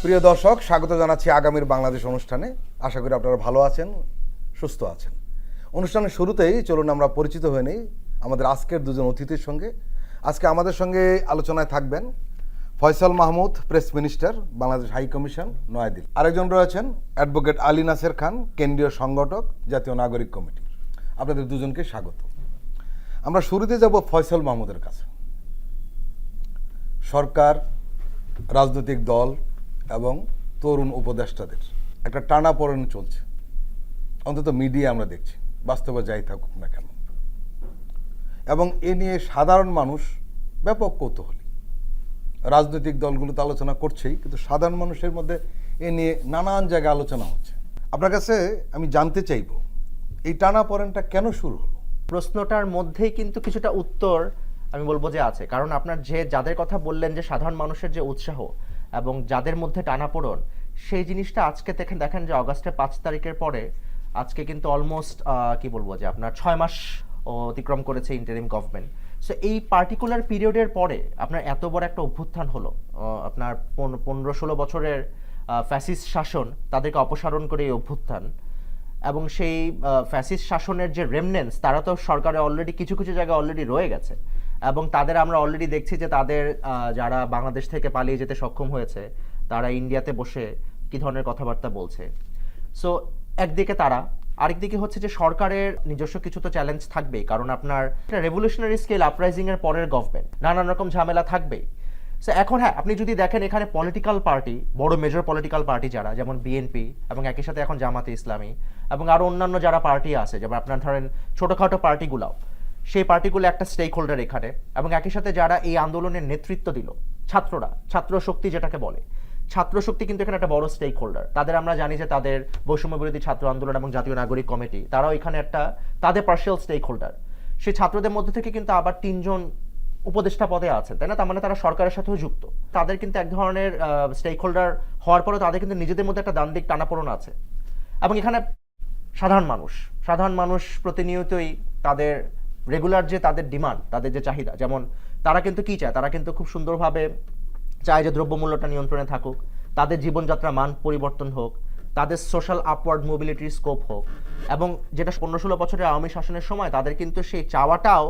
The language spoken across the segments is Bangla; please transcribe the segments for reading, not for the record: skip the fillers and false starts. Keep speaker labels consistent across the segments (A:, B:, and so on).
A: প্রিয় দর্শক, স্বাগত জানাচ্ছি আগামীর বাংলাদেশ অনুষ্ঠানে। আশা করি আপনারা ভালো আছেন, সুস্থ আছেন। অনুষ্ঠানের শুরুতেই চলুন আমরা পরিচিত হয়ে নিই আমাদের আজকের দুজন অতিথির সঙ্গে। আজকে আমাদের সঙ্গে আলোচনায় থাকবেন Faisal Mahmud, press minister, Bangladesh high commission, Naya Dilli. আরেকজন রয়েছেন অ্যাডভোকেট আলী নাসের খান, কেন্দ্রীয় সংগঠক, জাতীয় নাগরিক কমিটি। আপনাদের দুজনকে স্বাগত। আমরা শুরুতে যাব ফয়সাল মাহমুদের কাছে। সরকার, রাজনৈতিক দল এবং তরুণ উপদেষ্টাদের একটা টানাপোড়েন চলছে, অন্তত মিডিয়া আমরা দেখছি, বাস্তবে যাই থাকুক না কেন। এবং এ নিয়ে সাধারণ মানুষ ব্যাপক কৌতূহলী। রাজনৈতিক দলগুলো তো আলোচনা করছেই, কিন্তু সাধারণ মানুষের মধ্যে এ নিয়ে নানান জায়গায় আলোচনা হচ্ছে। আপনার কাছে আমি জানতে চাইব, এই টানাপোড়েনটা কেন শুরু হলো?
B: প্রশ্নটার মধ্যেই কিন্তু কিছুটা উত্তর আমি বলবো যে আছে। কারণ আপনার যাদের কথা বললেন যে সাধারণ মানুষের যে উৎসাহ এবং যাদের মধ্যে টানাপোড়েন, সেই জিনিসটা আজকে দেখেন যে অগাস্টের 5 তারিখের পরে আজকে কিন্তু অলমোস্ট কি বলবো যে আপনার 6 মাস অতিক্রম করেছে ইন্টারিম গভর্নমেন্ট। সো এই পার্টিকুলার পিরিয়ডের পরে আপনার এত বড় একটা অভ্যুত্থান হলো, আপনার 15-16 বছরের ফ্যাসিস্ট শাসন তাদেরকে অপসারণ করে এই অভ্যুত্থান, এবং সেই ফ্যাসিস্ট শাসনের যে রেমনেন্স, তারা তো সরকারে অলরেডি কিছু কিছু জায়গায় অলরেডি রয়ে গেছে, এবং তাদের আমরা অলরেডি দেখছি যে তাদের যারা বাংলাদেশ থেকে পালিয়ে যেতে সক্ষম হয়েছে তারা ইন্ডিয়াতে বসে কি ধরনের কথাবার্তা বলছে। সো একদিকে তারা, আরেকদিকে হচ্ছে যে সরকারের নিজস্ব কিছু তো চ্যালেঞ্জ থাকবেই, কারণ আপনার রেভলিউশনারি স্কেল আপরাইজিং এর পরের গভর্নমেন্ট, নানান রকম ঝামেলা থাকবেই। সো এখন হ্যাঁ, আপনি যদি দেখেন এখানে পলিটিক্যাল পার্টি, বড় মেজর পলিটিক্যাল পার্টি যারা, যেমন বিএনপি এবং একই সাথে এখন জামাতে ইসলামী এবং আরও অন্যান্য যারা পার্টি আছে, যেমন আপনার ধরেন ছোটোখাটো পার্টিগুলাও, সেই পার্টিগুলো একটা স্টেক হোল্ডার এখানে, এবং একই সাথে যারা এই আন্দোলনের নেতৃত্ব দিল, ছাত্ররা, ছাত্র শক্তি যেটাকে বলে, ছাত্র শক্তি কিন্তু এখানে একটা বড় স্টেক হোল্ডার। তাদের আমরা জানি যে তাদের বৈষম্য বিরোধী ছাত্র আন্দোলন এবং জাতীয় নাগরিক কমিটি, তারাও এখানে একটা তাদের পার্সিয়াল স্টেক হোল্ডার। সেই ছাত্রদের মধ্যে থেকে কিন্তু আবার 3 জন উপদেষ্টা পদে আছেন, তাই না? তার মানে তারা সরকারের সাথেও যুক্ত। তাদের কিন্তু এক ধরনের স্টেক হোল্ডার হওয়ার পরেও তাদের কিন্তু নিজেদের মধ্যে একটা দ্বান্দ্বিক টানাপোড়েন আছে। এবং এখানে সাধারণ মানুষ প্রতিনিয়তই তাদের রেগুলার যে তাদের ডিমান্ড, তাদের যে চাহিদা, যেমন তারা কিন্তু কি চায়, তারা কিন্তু খুব সুন্দরভাবে চায় যে দ্রব্যমূল্যটা নিয়ন্ত্রণে থাকুক, তাদের জীবনযাত্রার মান পরিবর্তন হোক, তাদের সোশ্যাল আপওয়ার্ড মোবিলিটির স্কোপ হোক। এবং যেটা 15-16 বছরের আওয়ামী শাসনের সময় তাদের কিন্তু সেই চাওয়াটাও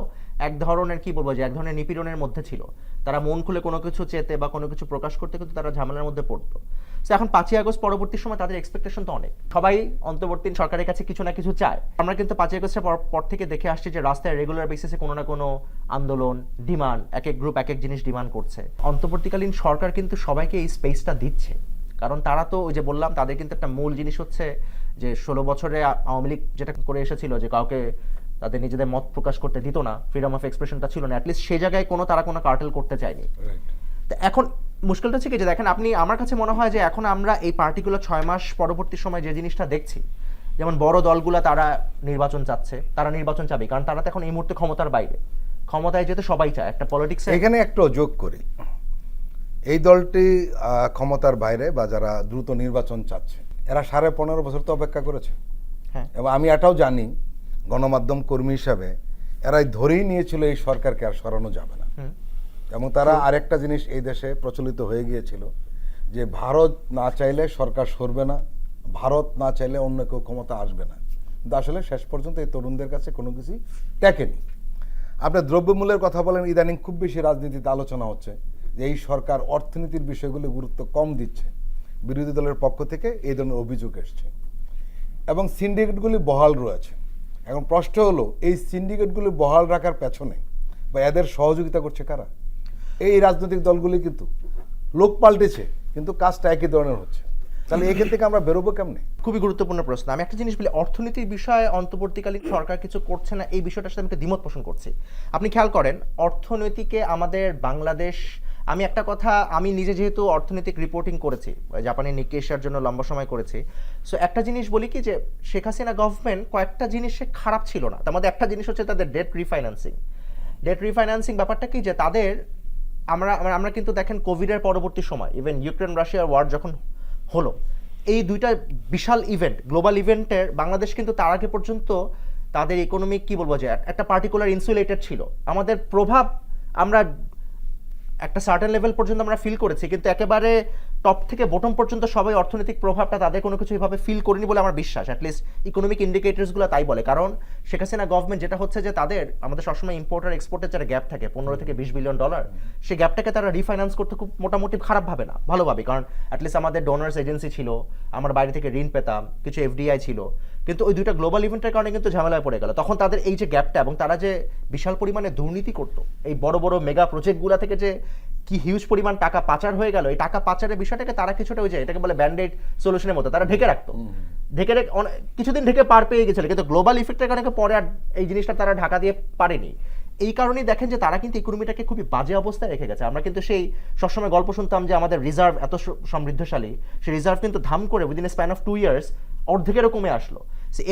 B: এক ধরনের কি বলবো যে এক ধরনের নিপীড়নের মধ্যে ছিল। তারা মন খুলে কোনো কিছু চেতে বা কোনো কিছু প্রকাশ করতে কিন্তু তারা ঝামেলার মধ্যে পড়তো। সো এখন 5ই আগস্ট পরবর্তী সময় তাদের এক্সপেকটেশন তো অনেক, সবাই অন্তর্বর্তী সরকারের কাছে কিছু না কিছু চায়। আমরা কিন্তু 5ই আগস্টের পর থেকে দেখে আসছি যে রাস্তায় রেগুলার বেসিসে কোনো না কোনো আন্দোলন, ডিমান্ড, এক এক গ্রুপ এক এক জিনিস ডিমান্ড করছে। অন্তর্বর্তীকালীন সরকার কিন্তু সবাইকে এই স্পেসটা দিচ্ছে, কারণ তারা তো ওই যে বললাম, তাদের কিন্তু একটা মূল জিনিস হচ্ছে যে 16 বছরে আওয়ামী লীগ যেটা করে এসেছিল, যে কাউকে তাদের নিজেদের মত প্রকাশ করতে দিত না, ফ্রিডম অফ এক্সপ্রেশনটা ছিল না, অ্যাটলিস্ট সেই জায়গায় তারা কোনো কার্টেল করতে চায়নি। তো এখন মুশকিলটা হচ্ছে কি যে দেখেন আপনি, আমার কাছে মনে হয় যে এখন আমরা এই পার্টিকুলার 6 মাস পরবর্তী সময় যে জিনিসটা দেখছি, যেমন বড় দলগুলা তারা নির্বাচন চাচ্ছে, তারা নির্বাচন চাবে, কারণ তারা তো এখন এই মুহূর্তে ক্ষমতার বাইরে, ক্ষমতায় যেতে সবাই চায়, একটা পলিটিক্স।
A: এখানে একটু যোগ করি, এই দলটি ক্ষমতার বাইরে বা যারা দ্রুত নির্বাচন চাচ্ছে, এরা 15.5 বছর তো অপেক্ষা করেছে।
B: হ্যাঁ,
A: এবং আমি এটাও জানি, গণমাধ্যম কর্মী হিসাবে এরাই ধরেই নিয়েছিল এই সরকারকে আর সরানো যাবে না। এবং তারা আরেকটা জিনিস এই দেশে প্রচলিত হয়ে গিয়েছিল যে ভারত না চাইলে সরকার সরবে না, ভারত না চাইলে অন্য কেউ ক্ষমতা আসবে না। কিন্তু আসলে শেষ পর্যন্ত এই তরুণদের কাছে কোনো কিছুই টেকেনি। আপনি দ্রব্যমূল্যের কথা বলেন, ইদানিং খুব বেশি রাজনীতিতে আলোচনা হচ্ছে যে এই সরকার অর্থনীতির বিষয়গুলি গুরুত্ব কম দিচ্ছে। বিরোধী দলের পক্ষ থেকে এই ধরনের অভিযোগ এসছে এবং সিন্ডিকেটগুলি বহাল রয়েছে। এখন প্রশ্ন হলো, এই সিন্ডিকেটগুলি বহাল রাখার পেছনে বা এদের সহযোগিতা করছে কারা? এই রাজনৈতিক দলগুলি কিন্তু লোক পাল্টেছে, কিন্তু কাজটা একই ধরনের হচ্ছে। তাহলে এখান থেকে আমরা বেরোবো কেমনে?
B: খুবই গুরুত্বপূর্ণ প্রশ্ন। আমি একটা জিনিস বলি, অর্থনীতির বিষয়ে অন্তর্বর্তীকালীন সরকার কিছু করছে না, এই বিষয়টার সাথে আমি দ্বিমত পোষণ করছি। আপনি খেয়াল করেন, অর্থনীতিকে আমাদের বাংলাদেশ, আমি একটা কথা, আমি নিজে যেহেতু অর্থনৈতিক রিপোর্টিং করেছি, জাপানি নিক্কি এশিয়ার জন্য লম্বা সময় করেছি, সো একটা জিনিস বলি কি যে শেখ হাসিনা গভর্নমেন্ট কয়েকটা জিনিসে খারাপ ছিল না। তার মধ্যে একটা জিনিস হচ্ছে তাদের ডেট রিফাইন্যান্সিং ব্যাপারটা কি যে তাদের, আমরা কিন্তু দেখেন কোভিডের পরবর্তী সময়, ইভেন ইউক্রেন রাশিয়ার ওয়ার যখন হলো, এই দুইটা বিশাল ইভেন্ট, গ্লোবাল ইভেন্টের বাংলাদেশ কিন্তু তার আগে পর্যন্ত তাদের ইকোনমিক কি বলবো যে একটা পার্টিকুলার ইনসুলেটেড ছিল। আমাদের প্রভাব আমরা একটা সার্টেন লেভেল পর্যন্ত আমরা ফিল করেছি, কিন্তু একেবারে টপ থেকে বটম পর্যন্ত সবাই অর্থনৈতিক প্রভাবটা তাদের কোনো কিছু এভাবে ফিল করেনি বলে আমার বিশ্বাস। অ্যাটলিস্ট ইকোনমিক ইন্ডিকেটরসগুলো তাই বলে। কারণ শেখ হাসিনা গভর্নমেন্ট যেটা হচ্ছে যে তাদের আমাদের সবসময় ইম্পোর্ট আর এক্সপোর্টের যেটা গ্যাপ থাকে 15 থেকে 20 বিলিয়ন ডলার, সেই গ্যাপটাকে তারা রিফাইন্যান্স করতে খুব মোটামুটি খারাপ ভাবে না, ভালোভাবে। কারণ অ্যাটলিস্ট আমাদের ডোনার্স এজেন্সি ছিল, আমরা বাইরে থেকে ঋণ পেতাম, কিছু এফডিআই ছিল, কিন্তু ওই দুইটা গ্লোবাল ইভেন্টের কারণে কিন্তু ঝামেলায় পড়ে গেল। তখন তাদের এই যে গ্যাপটা এবং তারা যে বিশাল পরিমাণে দুর্নীতি করতো, এই বড় বড় মেগা প্রজেক্টগুলো থেকে যে কি হিউজ পরিমাণ টাকা পাচার হয়ে গেল, এই টাকা পাচারের বিষয়টাকে তারা কিছুটা ওই যে এটাকে বলে ব্যান্ডেড সলিউশনের মতো তারা ঢেকে রাখতো, কিছুদিন ঢেকে পার পেয়ে গেছিল, কিন্তু গ্লোবাল ইফেক্টের কারণে পরে আর এই জিনিসটা তারা ঢাকা দিয়ে পারেনি। এই কারণেই দেখেন যে তারা কিন্তু ইকোনমিটাকে খুবই বাজে অবস্থায় রেখে গেছে। আমরা কিন্তু সেই সবসময় গল্প শুনতাম যে আমাদের রিজার্ভ এত সমৃদ্ধশালী, সেই রিজার্ভ কিন্তু ধাম করে উইদিন স্প্যান অফ 2 ইয়ার্স অর্ধেকেরও কমে আসলো।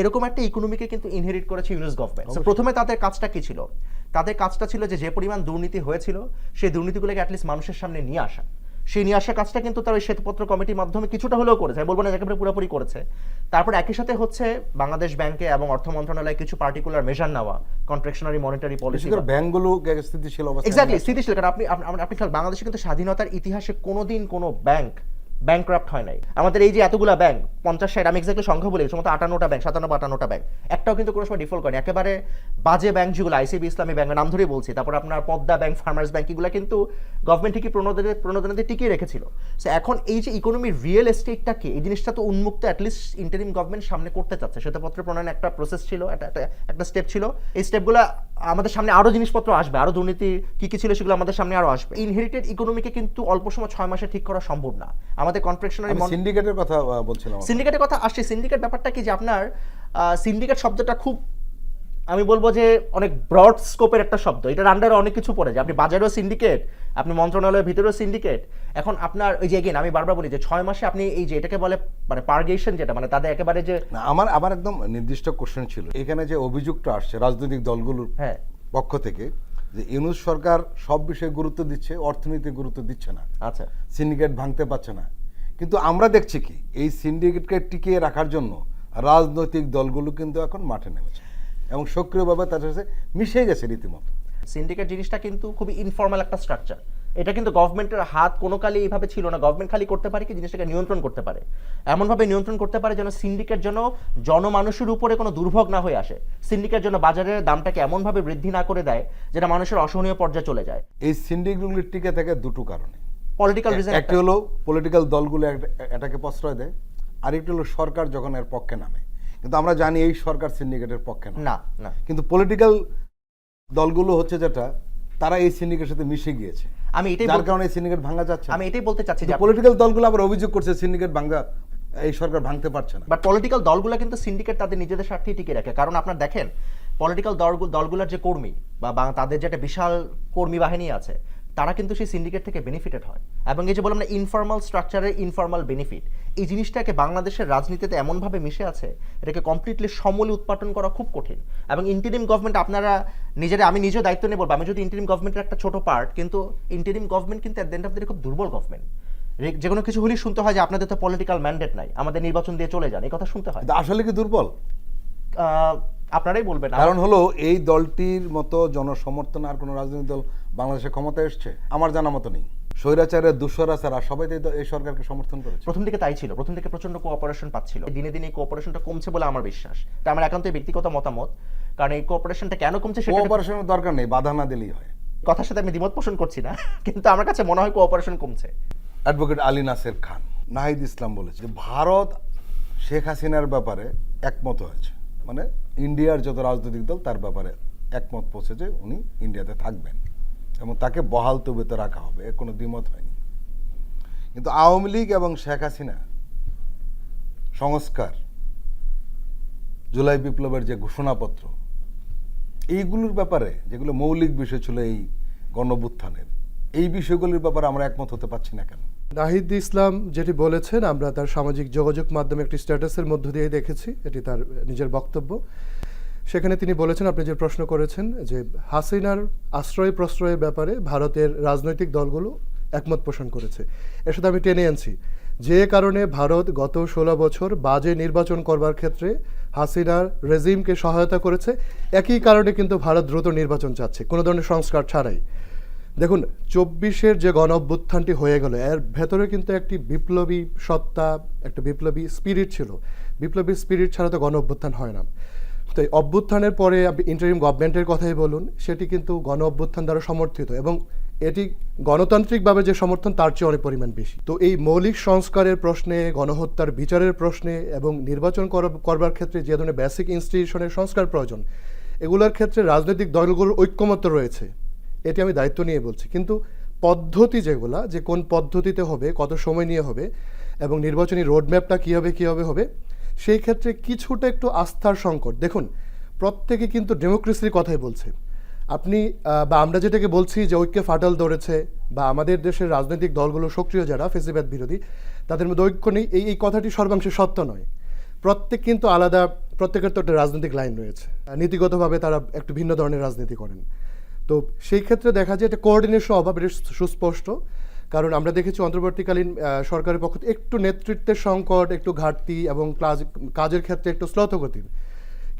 B: এরকম একটা ইকোনমিকে কিন্তু ইনহেরিট করেছে ইউনুস গভর্নমেন্ট। প্রথমে তাদের কাজটা কি ছিল? তাদের কাজটা ছিল যে পরিমাণ দুর্নীতি হয়েছিল সেই দুর্নীতিগুলোকে অ্যাটলিস্ট মানুষের সামনে নিয়ে আসা। সেই নিয়ে আসা কাজটা কিন্তু তার ওই শ্বেতপত্র কমিটির মাধ্যমে কিছুটা হলেও করেছে, আমি বলবো না একেবারে পুরোপুরি করেছে। তারপর একই সাথে হচ্ছে বাংলাদেশ ব্যাংকে এবং অর্থ মন্ত্রণালয়ে কিছু পার্টিকুলার মেজার নেওয়া, কন্ট্রাকশনারি মনিটারি পলিসি,
A: ব্যাংকগুলো স্থিতিশীল অবস্থা,
B: এক্স্যাক্টলি স্থিতিশীল। কারণ আপনি খেয়াল, বাংলাদেশে কিন্তু স্বাধীনতার ইতিহাসে কোনোদিন কোনো ব্যাংক ব্যাংক্রাফট হয় নাই। আমাদের এই যে এতগুলা ব্যাংক 50-60, আমি এক্স্যাক্টলি সংখ্যা বলি, সমস্ত 58টা ব্যাংক, 57-58টা ব্যাংক, একটাও কিন্তু কোনো সময় ডিফল্ট করেনি। একেবারে বাজে ব্যাংক যেগুলো আইসিবি ইসলামী ব্যাংকের নাম ধরেই বলছি, তারপর আপনার পদ্মা ব্যাংক, ফার্মার্স ব্যাংক, এগুলো কিন্তু গভর্নমেন্ট ঠিকই প্রণোদনাতে টিকিয়ে রেখেছিল। সো এখন এই যে ইকোনমির রিয়েল এস্টেটটাকে, এই জিনিসটা তো উন্মুক্ত অ্যাটলিস্ট ইন্টারিম গভর্নমেন্ট সামনে করতে চাচ্ছে। শ্বেতপত্র প্রণয়নের একটা প্রসেস ছিল, একটা স্টেপ ছিল। এই স্টেপগুলো আমাদের সামনে আরো জিনিসপত্র আসবে, আরো দুর্নীতি কি কি ছিল সেগুলো আমাদের সামনে আরো আসবে। ইনহেরিটেড ইকোনমিকে কিন্তু অল্প সময় 6 মাসে ঠিক করা সম্ভব না। আমাদের কনফেকশনারি
A: সিন্ডিকেটের কথা বলছিলাম,
B: সিন্ডিকেটের কথা আসছে। সিন্ডিকেট ব্যাপারটা কি যে আপনার সিন্ডিকেট শব্দটা খুব, আমি বলবো যে অনেক ব্রড স্কোপের একটা শব্দ। এটার আন্ডারে অনেক কিছু পড়ে, যে আপনি বাজারেও সিন্ডিকেট, আপনি মন্ত্রণালয়ের ভিতরেও সিন্ডিকেট। এখন আপনার ওই যে এগেন আমি বারবার বলি যে 6 মাসে আপনি এই যে এটাকে বলে মানে পার্গেশন, যেটা মানে তাদের একেবারে যে
A: আমার একদম নির্দিষ্ট কোশ্চেন ছিল এখানে, যে অভিযোগটা আসছে রাজনৈতিক দলগুলোর পক্ষ থেকে যে ইউনূস সরকার সব বিষয়ে গুরুত্ব দিচ্ছে, অর্থনীতি গুরুত্ব দিচ্ছে না, আচ্ছা সিন্ডিকেট ভাঙতে পারছে না। কিন্তু আমরা দেখছি কি এই সিন্ডিকেটকে টিকিয়ে রাখার জন্য রাজনৈতিক দলগুলো কিন্তু এখন মাঠে নেমেছে এবং সক্রিয়ভাবে তাদের সাথে মিশে গেছে রীতিমতো।
B: সিন্ডিকেট জিনিসটা কিন্তু খুবই ইনফর্মাল একটা স্ট্রাকচার। এটা কিন্তু গভর্নমেন্টের হাত কোনো কালে এইভাবে ছিল না। গভর্নমেন্ট খালি করতে পারে কি জিনিসটাকে নিয়ন্ত্রণ করতে পারে, এমনভাবে নিয়ন্ত্রণ করতে পারে যেন সিন্ডিকেট যেন জনমানুষের উপরে কোনো দুর্ভোগ না হয়ে আসে। সিন্ডিকেট যেন বাজারের দামটাকে এমনভাবে বৃদ্ধি না করে দেয় যেটা মানুষের অসহনীয় পর্যায়ে চলে যায়।
A: এই সিন্ডিকেটগুলির টিকে থাকে দুটো কারণে,
B: পলিটিক্যাল রিজন।
A: একটা হলো পলিটিক্যাল দলগুলো এটাকে প্রশ্রয় দেয়, আরেকটা হলো সরকার যখন এর পক্ষে নামে। কিন্তু আমরা জানি এই সরকার সিন্ডিকেটের পক্ষে না, কিন্তু পলিটিক্যাল দলগুলো হচ্ছে যেটা, তারা এই সিন্ডিকেটের সাথে মিশে গিয়েছে।
B: আমি এটাই
A: যার কারণে সিন্ডিকেট ভাঙা যাচ্ছে।
B: আমি এটাই বলতে চাচ্ছি যে
A: পলিটিক্যাল দলগুলো আবার অভিযোগ করছে সিন্ডিকেট ভাঙা এই সরকার ভাঙতে পারছে না।
B: বাট পলিটিক্যাল দলগুলো কিন্তু সিন্ডিকেট তাদের নিজেদের স্বার্থেই টিকে রাখে। কারণ আপনার দেখেন পলিটিক্যাল দলগুলোর যে কর্মী বা তাদের যে একটা বিশাল কর্মী বাহিনী আছে, তারা কিন্তু সেই সিন্ডিকেট থেকে বেনিফিটেড হয়। এবং এই যে বললাম না ইনফর্মাল স্ট্রাকচারের ইনফর্মাল বেনিফিট, এই জিনিসটাকে বাংলাদেশের রাজনীতিতে এমনভাবে মিশে আছে, এটাকে কমপ্লিটলি সমূলে উৎপাদন করা খুব কঠিন। এবং ইন্টারিম গভর্নমেন্ট আপনারা আমি নিজেও দায়িত্ব নিয়ে বলবো, আমি যদি ইন্টারিম গভর্নমেন্টের একটা ছোট পার্ট, কিন্তু ইন্টারিম গভর্নমেন্ট কিন্তু at the end of the day খুব দুর্বল গভর্নমেন্ট। যে কোনো কিছু হলেই শুনতে হয় যে আপনাদের তো পলিটিক্যাল ম্যান্ডেট নাই, আমাদের নির্বাচন দিয়ে চলে যান, এই কথা শুনতে হয়।
A: আসলে কি দুর্বল?
B: আপনারাই বলবেন।
A: কারণ হলো এই দলটির মতো জনসমর্থন আর কোনো রাজনৈতিক দল বাংলাদেশে ক্ষমতায় এসছে আমার জানা মতো নেই। স্বৈরাচারের দোসরা ছাড়া সবাই এই সরকারকে সমর্থন করেছে।
B: প্রথম দিকে তাই ছিল, প্রথম দিকে প্রচন্ড কোঅপারেশন পাচ্ছিল। দিনে দিনে এই কোঅপারেশনটা কমছে বলে আমার বিশ্বাস। এটা আমার একান্তই ব্যক্তিগত মতামত। কারণ এই কোঅপারেশনটা কেন কমছে সেটা,
A: কোঅপারেশনের দরকার নেই, বাধা না দিলেই হয়।
B: কথার সাথে আমি দ্বিমত পোষণ করছি না, কিন্তু আমার কাছে মনে হয় কোঅপারেশন কমছে।
A: অ্যাডভোকেট আলী নাসের খান, নাহিদ ইসলাম বলেছে যে ভারত শেখ হাসিনার ব্যাপারে একমত হয়েছে, মানে ইন্ডিয়ার যত রাজনৈতিক দল তার ব্যাপারে একমত পৌঁছে যে উনি ইন্ডিয়াতে থাকবেন এবং তাকে বহাল তবিয়তে রাখা হবে, এর কোনো দ্বিমত হয়নি। কিন্তু আওয়ামী লীগ এবং শেখ হাসিনা সংস্কার, জুলাই বিপ্লবের যে ঘোষণাপত্র, এইগুলোর ব্যাপারে যেগুলো মৌলিক বিষয় ছিল এই গণঅভ্যুত্থানের, এই বিষয়গুলির ব্যাপারে আমরা একমত হতে পারছি না কেন?
C: নাহিদ ইসলাম যেটি বলেছেন আমরা তার সামাজিক যোগাযোগ মাধ্যমে একটি স্ট্যাটাসের মধ্য দিয়ে দেখেছি, এটি তার নিজের বক্তব্য। সেখানে তিনি বলেছেন, আপনি যে প্রশ্ন করেছেন যে হাসিনার আশ্রয় প্রশ্রয়ের ব্যাপারে ভারতের রাজনৈতিক দলগুলো একমত পোষণ করেছে। এর সাথে আমি টেনে আনছি যে কারণে ভারত গত 16 বছর বাজে নির্বাচন করবার ক্ষেত্রে হাসিনার রেজিমকে সহায়তা করেছে, একই কারণে কিন্তু ভারত দ্রুত নির্বাচন চাচ্ছে কোনো ধরনের সংস্কার ছাড়াই। দেখুন 24-এর যে গণ অভ্যুত্থানটি হয়ে গেল এর ভেতরে কিন্তু একটি বিপ্লবী সত্তা, একটা বিপ্লবী স্পিরিট ছিল। বিপ্লবী স্পিরিট ছাড়া তো গণ অভ্যুত্থান হয় না। তো এই অভ্যুত্থানের পরে আপনি ইন্টারিম গভর্নমেন্টের কথাই বলুন, সেটি কিন্তু গণ অভ্যুত্থান দ্বারা সমর্থিত এবং এটি গণতান্ত্রিকভাবে যে সমর্থন তার চেয়ে অনেক পরিমাণ বেশি। তো এই মৌলিক সংস্কারের প্রশ্নে, গণহত্যার বিচারের প্রশ্নে এবং নির্বাচন করবার ক্ষেত্রে যে ধরনের বেসিক ইনস্টিটিউশনের সংস্কার প্রয়োজন, এগুলোর ক্ষেত্রে রাজনৈতিক দলগুলোর ঐক্যমত্য রয়েছে, এটি আমি দায়িত্ব নিয়ে বলছি। কিন্তু পদ্ধতি যেগুলা, যে কোন পদ্ধতিতে হবে, কত সময় নিয়ে হবে এবং নির্বাচনী রোডম্যাপটা কীভাবে হবে, সেই ক্ষেত্রে কিছুটা একটু আস্থার সংকট। দেখুন প্রত্যেকে কিন্তু ডেমোক্রেসির কথাই বলছে। আপনি বা আমরা যেটাকে বলছি যে ঐক্যে ফাটল ধরেছে, বা আমাদের দেশের রাজনৈতিক দলগুলো সক্রিয় যারা ফেসিবাদ বিরোধী, তাদের মধ্যে ঐক্য নেই, এই কথাটি সর্বাংশে সত্য নয়। প্রত্যেক কিন্তু আলাদা, প্রত্যেকের তো একটা রাজনৈতিক লাইন রয়েছে, নীতিগতভাবে তারা একটু ভিন্ন ধরনের রাজনীতি করেন। তো সেই ক্ষেত্রে দেখা যায় এটা কোঅর্ডিনেশন অভাব, এটা সুস্পষ্ট। কারণ আমরা দেখেছি অন্তর্বর্তীকালীন সরকারের পক্ষ থেকে একটু নেতৃত্বের সংকট, একটু ঘাটতি এবং কাজের ক্ষেত্রে একটু শ্লথগতির।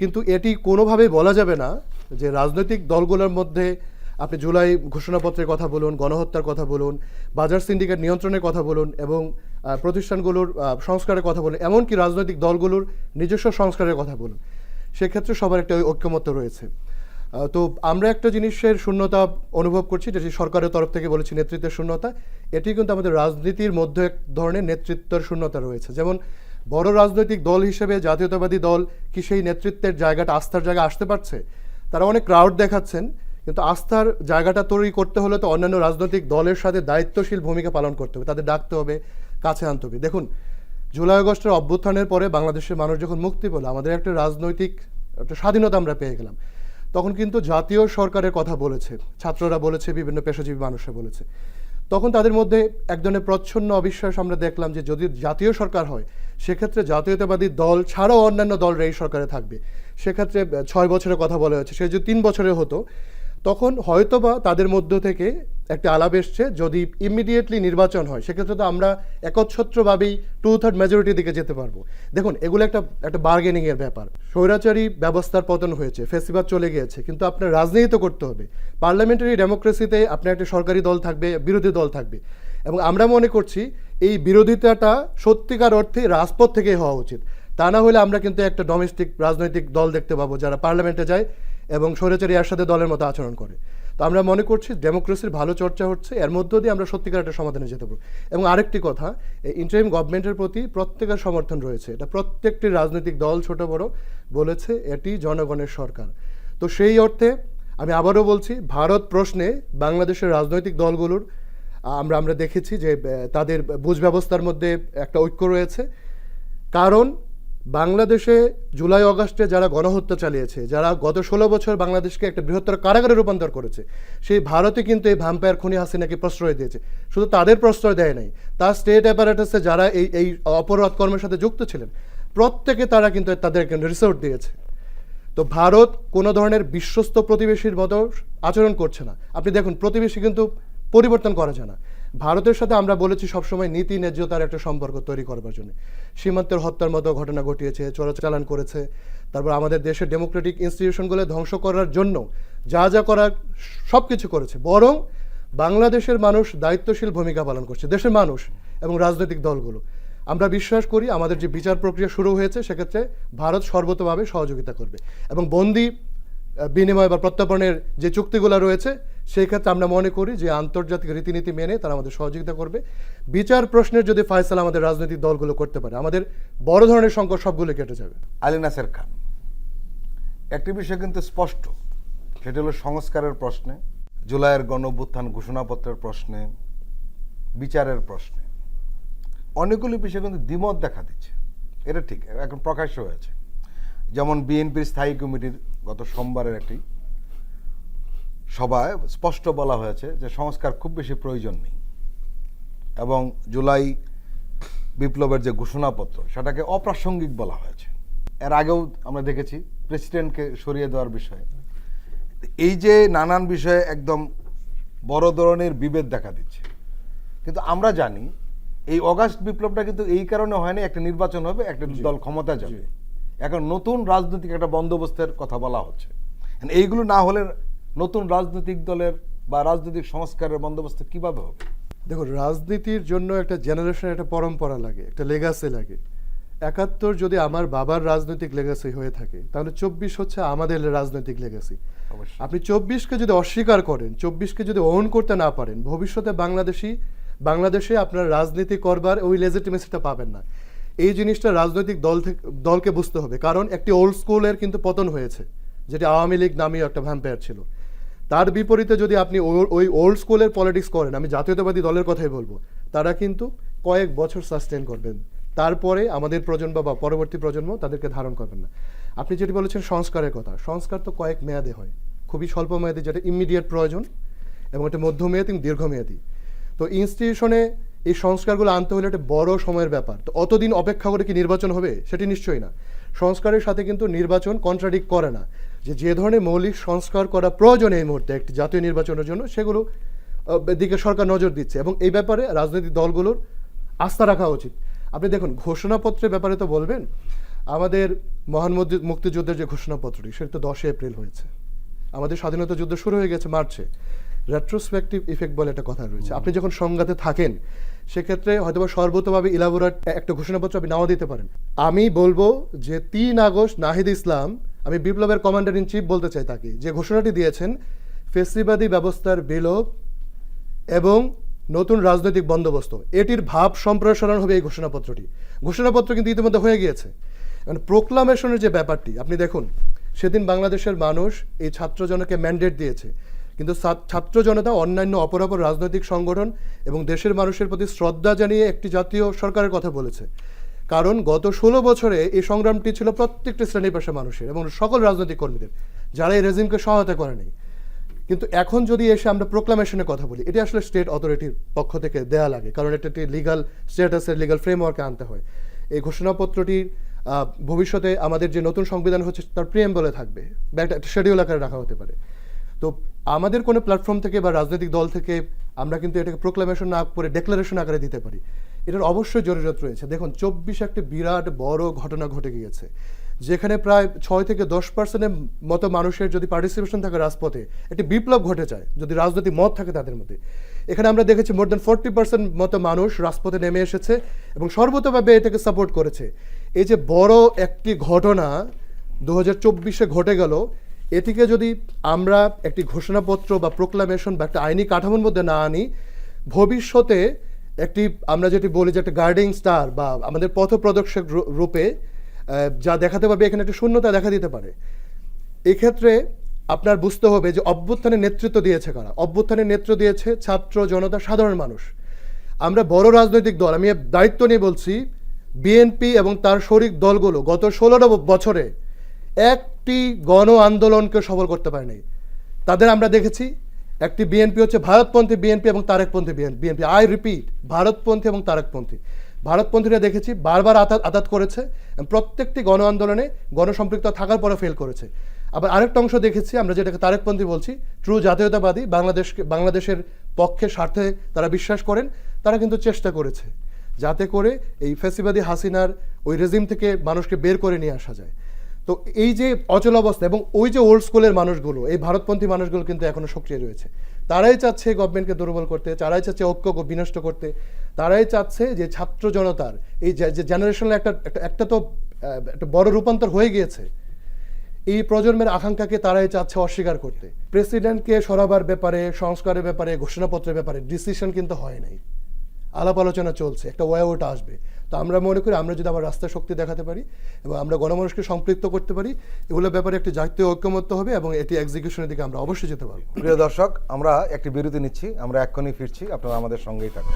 C: কিন্তু এটি কোনোভাবেই বলা যাবে না যে রাজনৈতিক দলগুলোর মধ্যে, আপনি জুলাই ঘোষণাপত্রের কথা বলুন, গণহত্যার কথা বলুন, বাজার সিন্ডিকেট নিয়ন্ত্রণের কথা বলুন এবং প্রতিষ্ঠানগুলোর সংস্কারের কথা বলুন, এমনকি রাজনৈতিক দলগুলোর নিজস্ব সংস্কারের কথা বলুন, সেক্ষেত্রে সবার একটা ঐক্যমত্য রয়েছে। তো আমরা একটা জিনিসের শূন্যতা অনুভব করছি, যেটি সরকারের তরফ থেকে বলেছি নেতৃত্বের শূন্যতা। এটি কিন্তু আমাদের রাজনীতির মধ্যে এক ধরনের নেতৃত্বের শূন্যতা রয়েছে। যেমন বড় রাজনৈতিক দল হিসেবে জাতীয়তাবাদী দল কি সেই নেতৃত্বের জায়গাটা, আস্থার জায়গা আসতে পারছে? তারা অনেক ক্রাউড দেখাচ্ছেন, কিন্তু আস্থার জায়গাটা তৈরি করতে হলে তো অন্যান্য রাজনৈতিক দলের সাথে দায়িত্বশীল ভূমিকা পালন করতে হবে, তাদের ডাকতে হবে, কাছে আনতে হবে। দেখুন জুলাই আগস্টের অভ্যুত্থানের পরে বাংলাদেশের মানুষ যখন মুক্তি পেল, আমাদের একটা রাজনৈতিক একটা স্বাধীনতা আমরা পেয়ে গেলাম, তখন কিন্তু জাতীয় সরকারের কথা বলেছে, ছাত্ররা বলেছে, বিভিন্ন পেশাজীবী মানুষরা বলেছে। তখন তাদের মধ্যে এক ধরনের প্রচ্ছন্ন অবিশ্বাস আমরা দেখলাম যে যদি জাতীয় সরকার হয়, সেক্ষেত্রে জাতীয়তাবাদী দল ছাড়াও অন্যান্য দলরা এই সরকারে থাকবে। সেক্ষেত্রে 6 বছরের কথা বলা হয়েছে, সে যদি 3 বছরের হতো, তখন হয়তোবা তাদের মধ্য থেকে একটা আলাপ এসছে যদি ইমিডিয়েটলি নির্বাচন হয়, সেক্ষেত্রে তো আমরা একচ্ছত্রভাবেই 2/3 মেজরিটির দিকে যেতে পারবো। দেখুন এগুলো একটা বার্গেনিংয়ের ব্যাপার। স্বৈরাচারী ব্যবস্থার পতন হয়েছে, ফেসিবাদ চলে গিয়েছে, কিন্তু আপনার রাজনীতি তো করতে হবে। পার্লামেন্টারি ডেমোক্রেসিতে আপনার একটা সরকারি দল থাকবে, বিরোধী দল থাকবে, এবং আমরা মনে করছি এই বিরোধিতাটা সত্যিকার অর্থে রাজপথ থেকেই হওয়া উচিত। তা না হলে আমরা কিন্তু একটা ডোমেস্টিক রাজনৈতিক দল দেখতে পাবো যারা পার্লামেন্টে যায় এবং স্বৈরাচারী এরশাদের দলের মতো আচরণ করে। তো আমরা মনে করছি ডেমোক্রেসির ভালো চর্চা হচ্ছে, এর মধ্য দিয়ে আমরা সত্যিকার একটা সমাধানে যেতে পারবো। এবং আরেকটি কথা, এই ইন্টারিম গভর্নমেন্টের প্রতি প্রত্যেকের সমর্থন রয়েছে, এটা প্রত্যেকটি রাজনৈতিক দল ছোট বড় বলেছে এটি জনগণের সরকার। তো সেই অর্থে আমি আবারও বলছি, ভারত প্রশ্নে বাংলাদেশের রাজনৈতিক দলগুলোর আমরা দেখেছি যে তাদের বুঝ ব্যবস্থার মধ্যে একটা ঐক্য রয়েছে। কারণ বাংলাদেশে জুলাই অগাস্টে যারা গণহত্যা চালিয়েছে, যারা গত 16 বছর বাংলাদেশকে একটা বৃহত্তর কারাগারে রূপান্তর করেছে, সেই ভারতে কিন্তু এই ভ্যাম্পায়ার খুনি হাসিনাকে প্রশ্রয় দিয়েছে। শুধু তাদের প্রশ্রয় দেয় নাই, তার স্টেট অ্যাপারেটাসে যারা এই অপরাধ কর্মের সাথে যুক্ত ছিলেন, প্রত্যেকে তারা কিন্তু তাদের রিসোর্ট দিয়েছে। তো ভারত কোনো ধরনের বিশ্বস্ত প্রতিবেশীর মতো আচরণ করছে না। আপনি দেখুন প্রতিবেশী কিন্তু পরিবর্তন করা যায় না। ভারতের সাথে আমরা বলেছি সবসময় নীতি ন্যায্যতার একটা সম্পর্ক তৈরি করবার জন্য। সীমান্তের হত্যার মতো ঘটনা ঘটিয়েছে, চোরাচালান করেছে, তারপর আমাদের দেশের ডেমোক্রেটিক ইনস্টিটিউশনগুলো ধ্বংস করার জন্য যা করার সব কিছু করেছে। বরং বাংলাদেশের মানুষ দায়িত্বশীল ভূমিকা পালন করছে, দেশের মানুষ এবং রাজনৈতিক দলগুলো। আমরা বিশ্বাস করি আমাদের যে বিচার প্রক্রিয়া শুরু হয়েছে, সেক্ষেত্রে ভারত সর্বতোভাবে সহযোগিতা করবে এবং বন্দি বিনিময় বা প্রত্যর্পণের যে চুক্তিগুলো রয়েছে, সেই ক্ষেত্রে আমরা মনে করি যে আন্তর্জাতিক রীতিনীতি মেনে তারা আমাদের সহযোগিতা করবে। বিচার প্রশ্নের যদি ফয়সালা আমাদের রাজনৈতিক দলগুলো করতে পারে, আমাদের বড় ধরনের সংকট সবগুলো কেটে যাবে।
A: আলী নাসের খান, একটি বিষয় কিন্তু স্পষ্ট, সেটা হলো সংস্কারের প্রশ্নে, জুলাইয়ের গণঅভ্যুত্থান ঘোষণাপত্রের প্রশ্নে, বিচারের প্রশ্নে অনেকগুলি বিষয় কিন্তু দ্বিমত দেখা দিচ্ছে। এটা ঠিক, এখন প্রকাশ্য হয়েছে। যেমন বিএনপির স্থায়ী কমিটির গত সোমবারের একটি সভায় স্পষ্ট বলা হয়েছে যে সংস্কার খুব বেশি প্রয়োজন নেই, এবং জুলাই বিপ্লবের যে ঘোষণাপত্র সেটাকে অপ্রাসঙ্গিক বলা হয়েছে। এর আগেও আমরা দেখেছি প্রেসিডেন্টকে সরিয়ে দেওয়ার বিষয়ে। এই যে নানান বিষয়ে একদম বড় ধরনের বিভেদ দেখা দিচ্ছে। কিন্তু আমরা জানি এই অগাস্ট বিপ্লবটা কিন্তু এই কারণে হয়নি একটা নির্বাচন হবে, একটা দল ক্ষমতা যাবে। এখন নতুন রাজনৈতিক একটা বন্দোবস্তের কথা বলা হচ্ছে। এইগুলো না হলে নতুন রাজনৈতিক দলের বা রাজনৈতিক সংস্কারের বন্দোবস্ত কিভাবে হবে?
C: দেখুন, রাজনীতির জন্য একটা জেনারেশন, একটা পরম্পরা লাগে, একটা লেগাসি লাগে। ৭১ যদি আমার বাবার রাজনৈতিক লেগাসি হয়ে থাকে, তাহলে ২৪ হচ্ছে আমাদের রাজনৈতিক লেগাসি।
A: অবশ্যই।
C: আপনি ২৪কে যদি অস্বীকার করেন, ২৪কে যদি ওন করতে না পারেন, ভবিষ্যতে বাংলাদেশে আপনার রাজনীতি করবার ওই লেজিটিমেসিটা পাবেন না। এই জিনিসটা রাজনৈতিক দলকে বুঝতে হবে, কারণ একটি ওল্ড স্কুলের কিন্তু পতন হয়েছে, যেটি আওয়ামী লীগ নামীয় একটা ভ্যাম্পায়ার ছিল। তার বিপরীতে যদি আপনি ওই ওল্ড স্কুলের পলিটিক্স করেন, আমি জাতীয়তাবাদী দলের কথাই বলবো, তারা কিন্তু কয়েক বছর সাস্টেন করবেন, তারপরে আমাদের প্রজন্ম বা পরবর্তী প্রজন্ম তাদেরকে ধারণ করবেন না। আপনি যেটি বলেছেন সংস্কারের কথা, সংস্কার তো কয়েক মেয়াদে হয়, খুবই স্বল্প মেয়াদী, যেটা ইমিডিয়েট প্রয়োজন, এবং এটা মধ্যমেয়াদী এবং দীর্ঘমেয়াদী। তো ইনস্টিটিউশনে এই সংস্কারগুলো আনতে হলে একটা বড় সময়ের ব্যাপার। তো অতদিন অপেক্ষা করে কি নির্বাচন হবে? সেটি নিশ্চয়ই না। সংস্কারের সাথে কিন্তু নির্বাচন কন্ট্রাডিক্ট করে না। যে ধরনের মৌলিক সংস্কার করা প্রয়োজন এই মুহূর্তে একটি জাতীয় নির্বাচনের জন্য, সেগুলো দিকে সরকার নজর দিচ্ছে, এবং এই ব্যাপারে রাজনৈতিক দলগুলোর আস্থা রাখা উচিত। আপনি দেখুন, ঘোষণাপত্রের ব্যাপারে তো বলবেন, আমাদের মহান মুক্তিযুদ্ধের যে ঘোষণাপত্রটি, সেটা তো 10 এপ্রিল হয়েছে। আমাদের স্বাধীনতা যুদ্ধ শুরু হয়ে গেছে মার্চে। রেট্রোস্পেক্টিভ ইফেক্ট বলে একটা কথা রয়েছে। আপনি যখন সংঘাতে থাকেন, সেক্ষেত্রে হয়তোবা সর্বতভাবে ইলাবোরেট একটা ঘোষণাপত্র আপনি নাও দিতে পারেন। আমি বলবো যে ৩ আগস্ট নাহিদ ইসলাম, আমি বিপ্লবের কমান্ডার ইন চিফ বলতে চাই তাকে, যে ঘোষণাটি দিয়েছেন ফেসিবাদী ব্যবস্থার বিলোপ এবং নতুন রাজনৈতিক বন্দোবস্ত, এটির ভাব সম্প্রসারণ হবে এই ঘোষণাপত্র কিন্তু ইতিমধ্যে হয়ে গিয়েছে। মানে প্রোক্লামেশনের যে ব্যাপারটি, আপনি দেখুন, সেদিন বাংলাদেশের মানুষ এই ছাত্র জনতাকে ম্যান্ডেট দিয়েছে, কিন্তু ছাত্র জনতা অন্যান্য অপরাপর রাজনৈতিক সংগঠন এবং দেশের মানুষের প্রতি শ্রদ্ধা জানিয়ে একটি জাতীয় সরকারের কথা বলেছে। কারণ গত 16 বছরে এই সংগ্রামটি ছিল প্রত্যেকটি শ্রেণী পেশার মানুষের এবং সকল রাজনৈতিক কর্মীদের, যারা এই রেজিমকে সহায়তা করেনি। কিন্তু এখন যদি এসে আমরা প্রোক্লামেশনের কথা বলি, এটি আসলে স্টেট অথরিটির পক্ষ থেকে দেয়া লাগে, কারণ এটা একটি লিগাল স্ট্যাটাসের লিগাল ফ্রেমওয়ার্কে আনতে হয়। এই ঘোষণাপত্রটির ভবিষ্যতে আমাদের যে নতুন সংবিধান হচ্ছে তার প্রিএম্বলে থাকবে, বা একটা শিডিউল আকারে রাখা হতে পারে। তো আমাদের কোনো প্ল্যাটফর্ম থেকে বা রাজনৈতিক দল থেকে আমরা কিন্তু এটাকে প্রোক্লামেশন না করে ডেক্লারেশন আকারে দিতে পারি। এটার অবশ্যই জরুরত রয়েছে। দেখুন, 24 একটি বিরাট বড় ঘটনা ঘটে গিয়েছে, যেখানে প্রায় 6 থেকে 10% মতো মানুষের যদি পার্টিসিপেশন থাকে রাজপথে, একটি বিপ্লব ঘটে যায় যদি রাজনৈতিক মত থাকে তাদের মধ্যে। এখানে আমরা দেখেছি মোর দ্যান 40% মতো মানুষ রাজপথে নেমে এসেছে এবং সর্বতভাবে এটাকে সাপোর্ট করেছে। এই যে বড় একটি ঘটনা 2024-এ ঘটে গেল, এটিকে যদি আমরা একটি ঘোষণাপত্র বা প্রোক্লামেশন বা একটা আইনি কাঠামোর মধ্যে না আনি, ভবিষ্যতে একটি আমরা যেটি বলি যে একটা গার্ডিং স্টার বা আমাদের পথপ্রদর্শক রূপে যা দেখাতে পারবে, এখানে একটা শূন্যতা দেখা দিতে পারে। এক্ষেত্রে আপনার বুঝতে হবে যে অভ্যুত্থানের নেতৃত্ব দিয়েছে কারা। অভ্যুত্থানের নেতৃত্ব দিয়েছে ছাত্র জনতা, সাধারণ মানুষ। আমরা বড় রাজনৈতিক দল, আমি দায়িত্ব নিয়ে বলছি, বিএনপি এবং তার শরিক দলগুলো গত 16 বছরে একটি গণ আন্দোলনকে সফল করতে পারেনি। তাদের আমরা দেখেছি, একটি বিএনপি হচ্ছে ভারতপন্থী বিএনপি এবং তারেকপন্থী বিএনপি। আই রিপিট, ভারতপন্থী এবং তারেকপন্থী। ভারতপন্থীরা দেখেছি বারবার আঘাত করেছে, প্রত্যেকটি গণ আন্দোলনে গণসম্পৃক্ত থাকার পরে ফেল করেছে। আবার আরেকটা অংশ দেখেছি আমরা, যেটাকে তারেকপন্থী বলছি, ট্রু জাতীয়তাবাদী, বাংলাদেশের পক্ষে স্বার্থে তারা বিশ্বাস করেন, তারা কিন্তু চেষ্টা করেছে যাতে করে এই ফ্যাসিবাদী হাসিনার ওই রেজিম থেকে মানুষকে বের করে নিয়ে আসা যায়। তো এই যে অচল অবস্থা, এবং ওই যে ওল্ড স্কুলের মানুষগুলো, এই ভারতপন্থী মানুষগুলো কিন্তু এখনো সক্রিয় রয়েছে। তারাই চাচ্ছে গভর্নমেন্টকে দুর্বল করতে, তারাই চাচ্ছে ঐক্যকে বিনষ্ট করতে, তারাই চাচ্ছে যে ছাত্র জনতার এই যে জেনারেশনাল একটা তো একটা বড় রূপান্তর হয়ে গিয়েছে, এই প্রজন্মের আকাঙ্ক্ষাকে তারাই চাচ্ছে অস্বীকার করতে। প্রেসিডেন্টকে সরাবার ব্যাপারে, সংস্কারের ব্যাপারে, ঘোষণাপত্রের ব্যাপারে ডিসিশন কিন্তু হয় নাই, আলাপ আলোচনা চলছে, একটা ওয়াইআউট আসবে। তো আমরা মনে করি আমরা যদি আমার রাস্তায় শক্তি দেখাতে পারি এবং আমরা গণমানুষকে সম্পৃক্ত করতে পারি, এগুলোর ব্যাপারে একটি জাতীয় ঐক্যমত্য হবে এবং এটি এক্সিকিউশনের দিকে আমরা অবশ্যই যেতে পারবো।
A: প্রিয় দর্শক, আমরা একটি বিরতি নিচ্ছি, আমরা এক্ষুনি ফিরছি, আপনারা আমাদের সঙ্গেই থাকুন।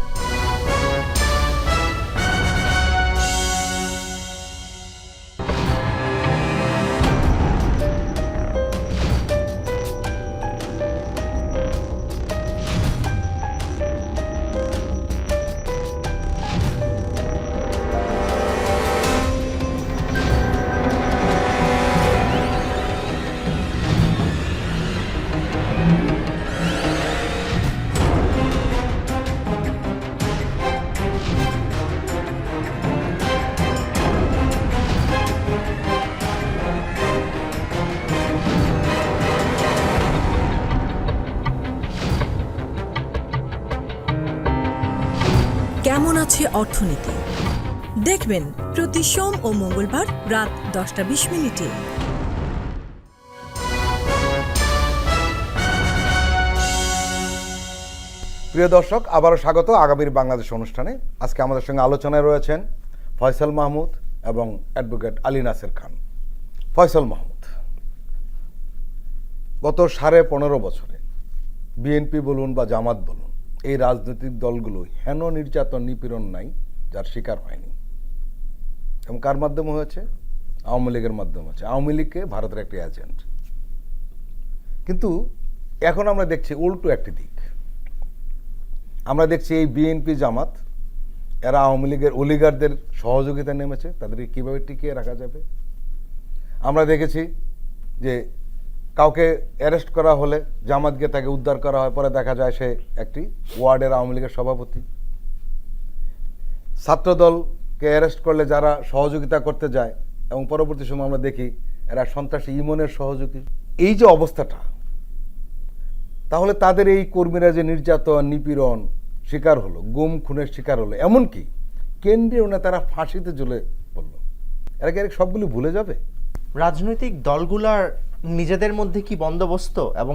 D: কেমন আছে অর্থনীতি দেখবেন প্রতি সোম ও মঙ্গলবার রাত 10:20
A: প্রিয় দর্শক, আবারও স্বাগত আগামীর বাংলাদেশ অনুষ্ঠানে। আজকে আমাদের সঙ্গে আলোচনায় রয়েছেন ফয়সাল মাহমুদ এবং অ্যাডভোকেট আলী নাসের খান। ফয়সাল মাহমুদ, গত 15.5 বছরে বিএনপি বলুন বা জামাত বলুন, এই রাজনৈতিক দলগুলো হেন নির্যাতন নিপীড়ন নাই যার শিকার হয়নি। এবং কার মাধ্যমে হয়েছে? আওয়ামী লীগের মাধ্যমে হয়েছে। আওয়ামী লীগকে ভারতের একটি এজেন্ট। কিন্তু এখন আমরা দেখছি উল্টো একটি দিক। আমরা দেখছি এই বিএনপি জামাত এরা আওয়ামী লীগের অলিগারদের সহযোগিতা নেমেছে, তাদেরকে কীভাবে টিকিয়ে রাখা যাবে। আমরা দেখেছি যে কাউকে অ্যারেস্ট করা হলে জামাত গিয়ে তাকে উদ্ধার করা হয়, পরে দেখা যায় সে একটি ওয়ার্ডের আওয়ামী লীগের সভাপতি। ছাত্রদলকে অ্যারেস্ট করলে যারা সহযোগিতা করতে যায় এবং পরবর্তী সময় আমরা দেখি এরা সন্ত্রাসী ইমনের সহযোগী। এই যে অবস্থাটা, তাহলে তাদের এই কর্মীরা যে নির্যাতন নিপীড়ন শিকার হলো, গুম খুনের শিকার হলো, এমনকি কেন্দ্রীয় নেতারা ফাঁসিতে ঝুলে পড়ল, এরা কি সবগুলো ভুলে যাবে?
B: রাজনৈতিক দলগুলার নিজেদের মধ্যে কি বন্দোবস্ত এবং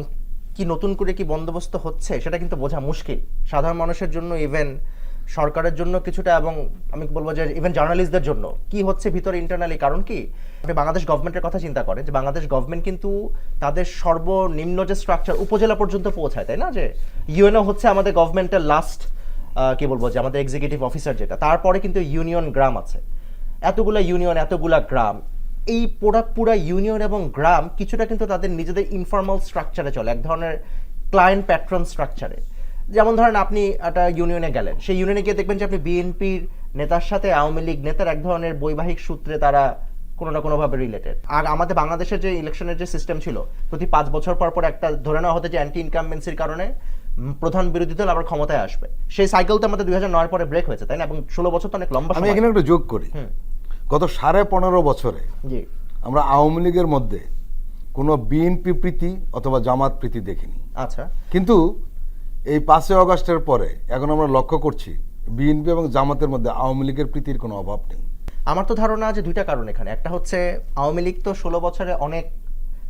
B: কি নতুন করে কি বন্দোবস্ত হচ্ছে সেটা কিন্তু বোঝা মুশকিল সাধারণ মানুষের জন্য, ইভেন সরকারের জন্য কিছুটা, এবং আমি বলবো যে ইভেন জার্নালিস্টদের জন্য কি হচ্ছে ভিতরে ইন্টারনালি। কারণ কি, আপনি বাংলাদেশ গভর্নমেন্টের কথা চিন্তা করেন যে বাংলাদেশ গভর্নমেন্ট কিন্তু তাদের সর্বনিম্ন যে স্ট্রাকচার উপজেলা পর্যন্ত পৌঁছায়, তাই না? যে ইউএনও হচ্ছে আমাদের গভর্নমেন্টের লাস্ট কি বলবো যে আমাদের এক্সিকিউটিভ অফিসার যেটা, তারপরে কিন্তু ইউনিয়ন গ্রাম আছে, এতগুলা ইউনিয়ন এতগুলা গ্রাম। এই পুরা ইউনিয়ন এবং গ্রাম কিছুটা কিন্তু তাদের নিজেদের ইনফর্মাল স্ট্রাকচারে চলে, এক ধরনের ক্লায়েন্ট প্যাট্রন স্ট্রাকচারে। যেমন ধরেন আপনি একটা ইউনিয়নে গেলেন, সেই ইউনিয়নে গিয়ে দেখবেন যে আপনি বিএনপির নেতার সাথে আওয়ামী লীগ নেতার এক ধরনের বৈবাহিক সূত্রে তারা কোনো না কোনোভাবে রিলেটেড। আর আমাদের বাংলাদেশের যে ইলেকশনের যে সিস্টেম ছিল, প্রতি 5 বছর পর পর একটা ধরে নেওয়া হতো যে অ্যান্টি ইনকামবেন্সির কারণে প্রধান বিরোধী দল আবার ক্ষমতায় আসবে। সেই সাইকেলটা আমাদের 2009 পরে ব্রেক হয়েছে, তাই না? এবং 16 বছর তো অনেক লম্বা।
A: আমি এখানে একটু যোগ করি, গত 15.5 বছরে
B: জি
A: আমরা আওয়ামী লীগের মধ্যে কোনো বিএনপি প্রীতি অথবা জামাত প্রীতি দেখিনি।
B: আচ্ছা,
A: কিন্তু এই 5 আগস্টের পরে এখন আমরা লক্ষ্য করছি বিএনপি এবং জামাতের মধ্যে আওয়ামী লীগের প্রীতির কোনো অভাব নেই।
B: আমার তো ধারণা যে দুইটা কারণ এখানে। একটা হচ্ছে আওয়ামী লীগ তো 16 বছরে অনেক,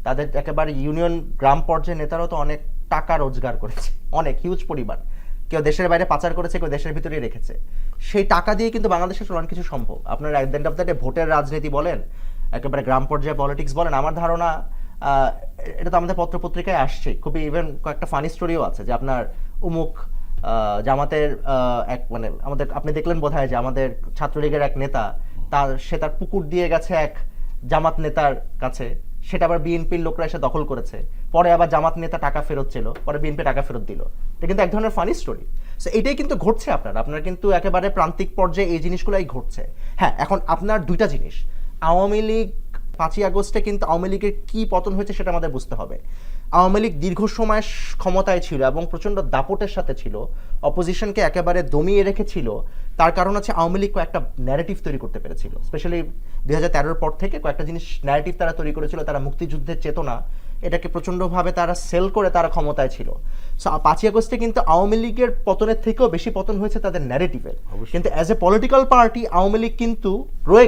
B: তাদের একেবারে ইউনিয়ন গ্রাম পর্যায়ে নেতারাও তো অনেক টাকা রোজগার করেছে, অনেক হিউজ পরিমাণ। কেউ দেশের বাইরে পাচার করেছে, কেউ দেশের ভিতরেই রেখেছে। সেই টাকা দিয়ে কিন্তু বাংলাদেশে অনেক কিছু সম্ভব। আপনার at the end of the day ভোটের রাজনীতি বলেন, একেবারে গ্রাম পর্যায়ে পলিটিক্স বলেন, আমার ধারণা এটা তো আমাদের পত্রপত্রিকায় আসছে খুবই। ইভেন কয়েকটা ফানি স্টোরিও আছে যে আপনার উমুক জামাতের এক মানে আমাদের আপনি দেখলেন বোধহয় যে আমাদের ছাত্রলীগের এক নেতা সে তার পুকুর দিয়ে গেছে এক জামাত নেতার কাছে, সেটা আবার বিএনপির লোকরা এসে দখল করেছে, পরে আবার জামাত নেতা টাকা ফেরত ছিল, পরে বিএনপি টাকা ফেরত দিল। এটা কিন্তু এক ধরনের ফানি স্টোরি। সো এটাই কিন্তু ঘটছে আপনার কিন্তু একেবারে প্রান্তিক পর্যায়ে এই জিনিসগুলোই ঘটছে। হ্যাঁ, এখন আপনার দুইটা জিনিস, আওয়ামী লীগ 5ই আগস্টে কিন্তু আওয়ামী লীগের কি পতন হয়েছে সেটা আমাদের বুঝতে হবে। আওয়ামী লীগ দীর্ঘ সময় ক্ষমতায় ছিল এবং প্রচণ্ড দাপটের সাথে ছিল, অপোজিশনকে একেবারে দমিয়ে রেখেছিল। তার কারণ হচ্ছে আওয়ামী লীগ কয়েকটা ন্যারেটিভ তৈরি করতে পেরেছিল, স্পেশালি 2013-এর পর থেকে কয়েকটা জিনিস ন্যারেটিভ তারা তৈরি করেছিল। তারা মুক্তিযুদ্ধের চেতনা এটাকে প্রচণ্ডভাবে তারা সেল করে তারা ক্ষমতায় ছিল। সো 5ই আগস্টে কিন্তু আওয়ামী লীগের পতনের থেকেও বেশি পতন হয়েছে তাদের ন্যারেটিভের। কিন্তু as a political party Awami League কিন্তু রয়ে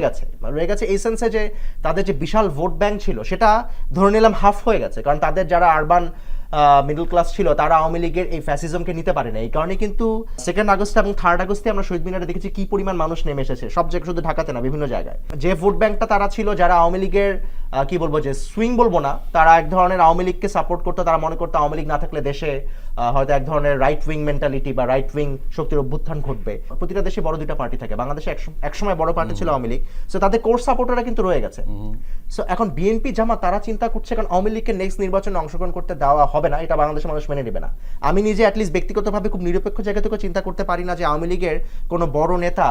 B: গেছে এই সেন্সে যে তাদের যে বিশাল ভোট ব্যাংক ছিল সেটা ধরে নিলাম হাফ হয়ে গেছে। কারণ তাদের যারা আরবান মিডল ক্লাস ছিল তারা আওয়ামী লীগের এই ফ্যাসিজমকে নিতে পারে না। এই কারণে কিন্তু 2 আগস্ট এবং 3 আগস্টে আমরা শহীদ মিনারে দেখেছি কি পরিমাণ মানুষ নেমে এসেছে, সব জায়গায়, শুধু ঢাকাতে না, বিভিন্ন জায়গায়। যে ভোট ব্যাংকটা তারা ছিল, যারা আওয়ামী লীগের কি বলবো যে সুইং বলবো না, তারা এক ধরনের আওয়ামী লীগকে সাপোর্ট করতো। তারা মনে করতো আওয়ামী লীগ না থাকলে দেশে হয়তো এক ধরনের রাইট উইং মেন্টালিটি বা রাইট উইং শক্তির অভ্যুত্থান ঘটবে। প্রতিটা দেশে বড় দুইটা পার্টি থাকে, বাংলাদেশে একসময় বড় পার্টি ছিল আওয়ামী লীগ। সো তাদের কোর সাপোর্টাররা কিন্তু রয়ে গেছে। সো এখন বিএনপি জামাত তারা চিন্তা করছে, কারণ আওয়ামী লীগকে নেক্সট নির্বাচনে অংশগ্রহণ করতে দেওয়া হবে না, এটা বাংলাদেশের মানুষ মেনে নেবে না। আমি নিজে অ্যাটলিস্ট ব্যক্তিগতভাবে খুব নিরপেক্ষ জায়গা থেকে চিন্তা করতে পারি না যে আওয়ামী লীগের কোনো বড় নেতা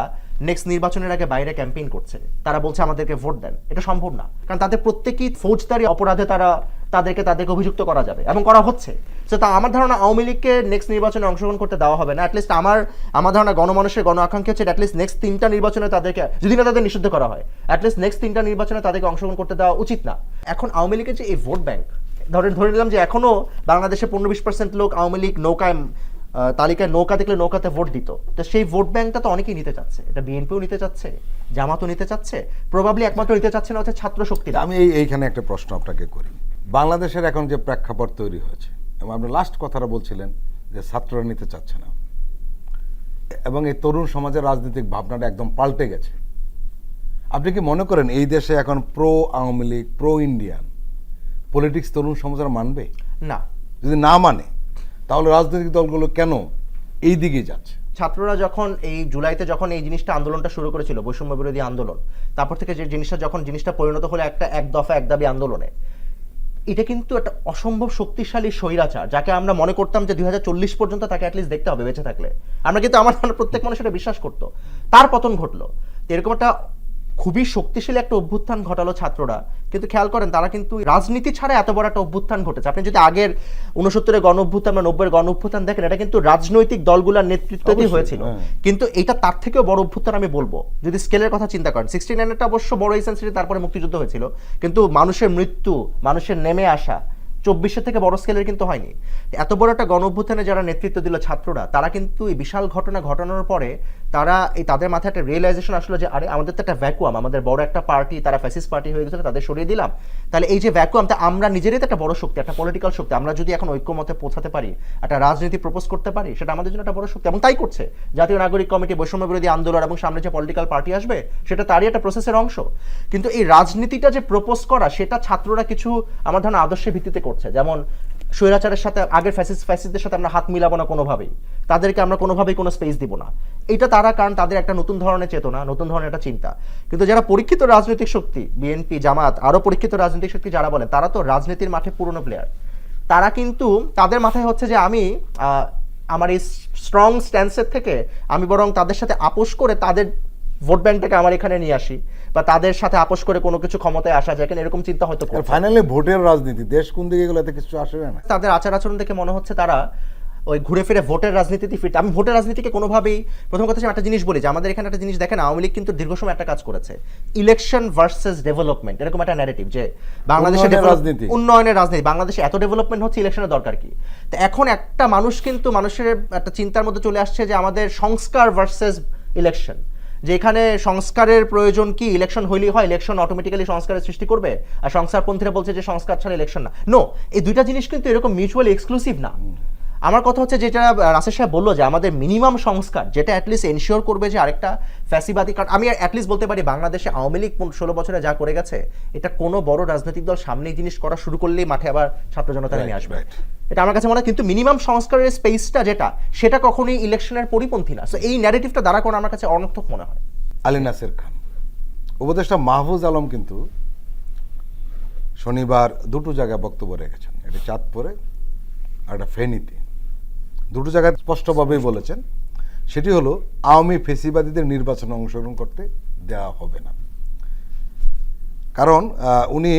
B: নেক্সট নির্বাচনের আগে বাইরে ক্যাম্পেইন করছে, তারা বলছে আমাদেরকে ভোট দেন। এটা সম্ভব না, কারণ তাদের প্রত্যেকেই ফৌজদারি অপরাধে তাদেরকে অভিযুক্ত করা যাবে এবং করা হচ্ছে। সো তা আমার ধারণা আওয়ামী লীগকে নেক্সট নির্বাচনে অংশগ্রহণ করতে দেওয়া হবে না। অ্যাটলিস্ট আমার ধারণা গণমানুষের গণ আকাঙ্ক্ষা হচ্ছে অ্যাটলিস্ট নেক্সট 3টা নির্বাচনে তাদেরকে, যদি না তাদের নিষিদ্ধ করা হয়, অ্যাটলিস্ট নেক্সট 3টা নির্বাচনে তাদেরকে অংশগ্রহণ করতে দেওয়া উচিত না। এখন আওয়ামী লীগের যে এই ভোট ব্যাংক, ধরে নিলাম যে এখনো বাংলাদেশে 15-20% লোক আওয়ামী লীগ নৌকায় তালিকায় নৌকা দেখলে নৌকাতে ভোট দিত, তো সেই ভোট ব্যাংকটা তো অনেকেই নিতে চাচ্ছে। এটা বিএনপিও নিতে চাচ্ছে, জামাতও নিতে চাচ্ছে, প্রবাবলি একমাত্র নিতে চাচ্ছে না হচ্ছে ছাত্র শক্তিরা।
A: আমি এইখানে একটা প্রশ্ন আপনাকে করি। বাংলাদেশের এখন যে প্রেক্ষাপট তৈরি হয়েছে, এবং আপনি লাস্ট কথাটা বলছিলেন যে ছাত্ররা নিতে চাচ্ছে না, এবং এই তরুণ সমাজের রাজনৈতিক ভাবনাটা একদম পাল্টে গেছে। আপনি কি মনে করেন এই দেশে এখন pro Awami League, pro Indian politics তরুণ সমাজরা মানবে?
B: না।
A: যদি না মানে, তাহলে রাজনৈতিক দলগুলো কেন এই দিকে যাচ্ছে?
B: ছাত্ররা যখন এই জুলাইতে যখন এই জিনিসটা আন্দোলনটা শুরু করেছিল, বৈষম্য বিরোধী আন্দোলন, তারপর থেকে যে জিনিসটা পরিণত হলো একটা এক দফা এক দাবি আন্দোলনে, এটা কিন্তু একটা অসম্ভব শক্তিশালী স্বৈরাচার, যাকে আমরা মনে করতাম যে 2040 পর্যন্ত তাকে অ্যাটলিস্ট দেখতে হবে বেঁচে থাকলে। আমরা কিন্তু আমার প্রত্যেক মানুষ এটা বিশ্বাস করতো। তার পতন ঘটলো। তো এরকম একটা খুবই শক্তিশালী একটা অভ্যুত্থান ঘটালো ছাত্ররা, কিন্তু খেয়াল করেন তারা কিন্তু রাজনীতি ছাড়া এত বড় একটা অভ্যুত্থান ঘটেছে। আপনি যদি আগের 69-এর গণ অভ্যুত্থান বা 90-এর গণ অভ্যুত্থান দেখেন, এটা কিন্তু রাজনৈতিক দলগুলোর নেতৃত্বেই হয়েছিল। কিন্তু এটা তার থেকেও বড় অভ্যুত্থান আমি বলবো, যদি স্কেলের কথা চিন্তা করেন। 69-এরটা অবশ্য বড় ইসেন্সিটি, তারপরে মুক্তিযুদ্ধ হয়েছিল, কিন্তু মানুষের মৃত্যু, মানুষের নেমে আসা 24-এর থেকে বড় স্কেলের কিন্তু হয়নি। এত বড় একটা গণ অভ্যুত্থানে যারা নেতৃত্ব দিল ছাত্ররা, তারা কিন্তু এই বিশাল ঘটনা ঘটানোর পরে তাদের মাথায় একটা রিয়েলাইজেশন আসলো যে আরে আমাদের তো একটা ভ্যাকুয়াম, আমাদের বড় একটা পার্টি, তারা ফ্যাসিস্ট পার্টি হয়ে গেছিল, তাদের সরিয়ে দিলাম। তাহলে এই যে ভ্যাকুয়ামটা, আমরা নিজেরাই তো একটা বড় শক্তি, একটা পলিটিক্যাল শক্তি। আমরা যদি এখন ঐক্যমতে পৌঁছাতে পারি, একটা রাজনীতি প্রপোজ করতে পারি, সেটা আমাদের জন্য একটা বড় শক্তি, এবং তাই করছে জাতীয় নাগরিক কমিটি, বৈষম্য বিরোধী আন্দোলন, এবং সামনে যে পলিটিক্যাল পার্টি আসবে সেটা তারই একটা প্রসেসের অংশ। কিন্তু এই রাজনীতিটা যে প্রপোজ করা, সেটা ছাত্ররা কিছু আমার ধারণা আদর্শের ভিত্তিতে করছে। যেমন স্বৈরাচারের সাথে, আগের ফ্যাসিস্টদের সাথে আমরা হাত মিলাবো না কোনোভাবেই, তাদেরকে আমরা কোনোভাবেই কোনো স্পেস দিব না। এটা তারা, কারণ তাদের একটা নতুন ধরনের চেতনা, নতুন ধরনের একটা চিন্তা। কিন্তু যারা পরীক্ষিত রাজনৈতিক শক্তি, বিএনপি, জামাত, আরো পরীক্ষিত রাজনৈতিক শক্তি যারা বলেন, তারা তো রাজনীতির মাঠে পুরনো প্লেয়ার। তারা কিন্তু, তাদের মাথায় হচ্ছে যে আমি আমার এই স্ট্রং স্ট্যান্সের থেকে আমি বরং তাদের সাথে আপোষ করে তাদের ভোট ব্যাংকটাকে আমার এখানে নিয়ে আসি, বা তাদের সাথে আপোষ করে কোনো কিছু ক্ষমতায় আসা যায়, এরকম চিন্তা হয়তো করছে।
A: ফাইনালি ভোটের রাজনীতি, দেশ কোন দিকে গেলে কিছু আসবে না।
B: তাদের আচার আচরণ দেখে মনে হচ্ছে তারা ওই ঘুরে ফিরে ভোটের রাজনীতিতে ফিট। আমি ভোটের রাজনীতিকে কোনোভাবেই, প্রথম কথা একটা জিনিস বলি যে আমাদের এখানে একটা জিনিস দেখেন, আওয়ামী লীগ কিন্তু দীর্ঘ সময় একটা কাজ করেছে, ইলেকশন ভার্সেস ডেভেলপমেন্ট, এরকম একটা ন্যারেটিভ যে বাংলাদেশের
A: রাজনীতি,
B: উন্নয়নের রাজনীতি, বাংলাদেশে এত ডেভেলপমেন্ট হচ্ছে, ইলেকশনের দরকার কি? তো এখন একটা মানুষ কিন্তু, মানুষের একটা চিন্তার মধ্যে চলে আসছে যে আমাদের সংস্কার ভার্সেস ইলেকশন, যে এখানে সংস্কারের প্রয়োজন কি, ইলেকশন হইলেই হয়, ইলেকশন অটোমেটিক্যালি সংস্কারের সৃষ্টি করবে, আর সংস্কারপন্থীরা বলছে যে সংস্কার ছাড়া ইলেকশন না। নো, এই দুইটা জিনিস কিন্তু এরকম মিউচুয়ালি এক্সক্লুসিভ না। আমার কথা হচ্ছে যেটা রাসেল সাহেব বললো, যে আমাদের মিনিমাম সংস্কার যেটা অ্যাটলিস্ট এনশিওর করবে যে আরেকটা ফ্যাসিবাদী, কারণ আমি অ্যাটলিস্ট বলতে পারি বাংলাদেশে আওয়ামী লীগ 16 বছরে যা করে গেছে, এটা কোনো বড় রাজনৈতিক দল সামনে এই জিনিস করা শুরু করলেই মাঠে আবার ছাত্র জনতা নেমে আসবে, এটা আমার কাছে মনে হয়। কিন্তু মিনিমাম সংস্কারের স্পেসটা যেটা, সেটা কখনোই ইলেকশনের পরিপন্থী না। সো এই ন্যারেটিভটা দ্বারা কোনো আমার কাছে অনর্থক মনে হয়।
A: আলী নাসের খান, উপদেষ্টা মাহফুজ আলম কিন্তু শনিবার দুটো জায়গায় বক্তব্য রেখেছেন, একটা চাঁদপুরে আর একটা ফেনীতে। দুটো জায়গায় স্পষ্টভাবেই বলেছেন, সেটি হলো আওয়ামী ফেসিবাদীদের নির্বাচনে অংশগ্রহণ করতে দেওয়া হবে না। কারণ উনি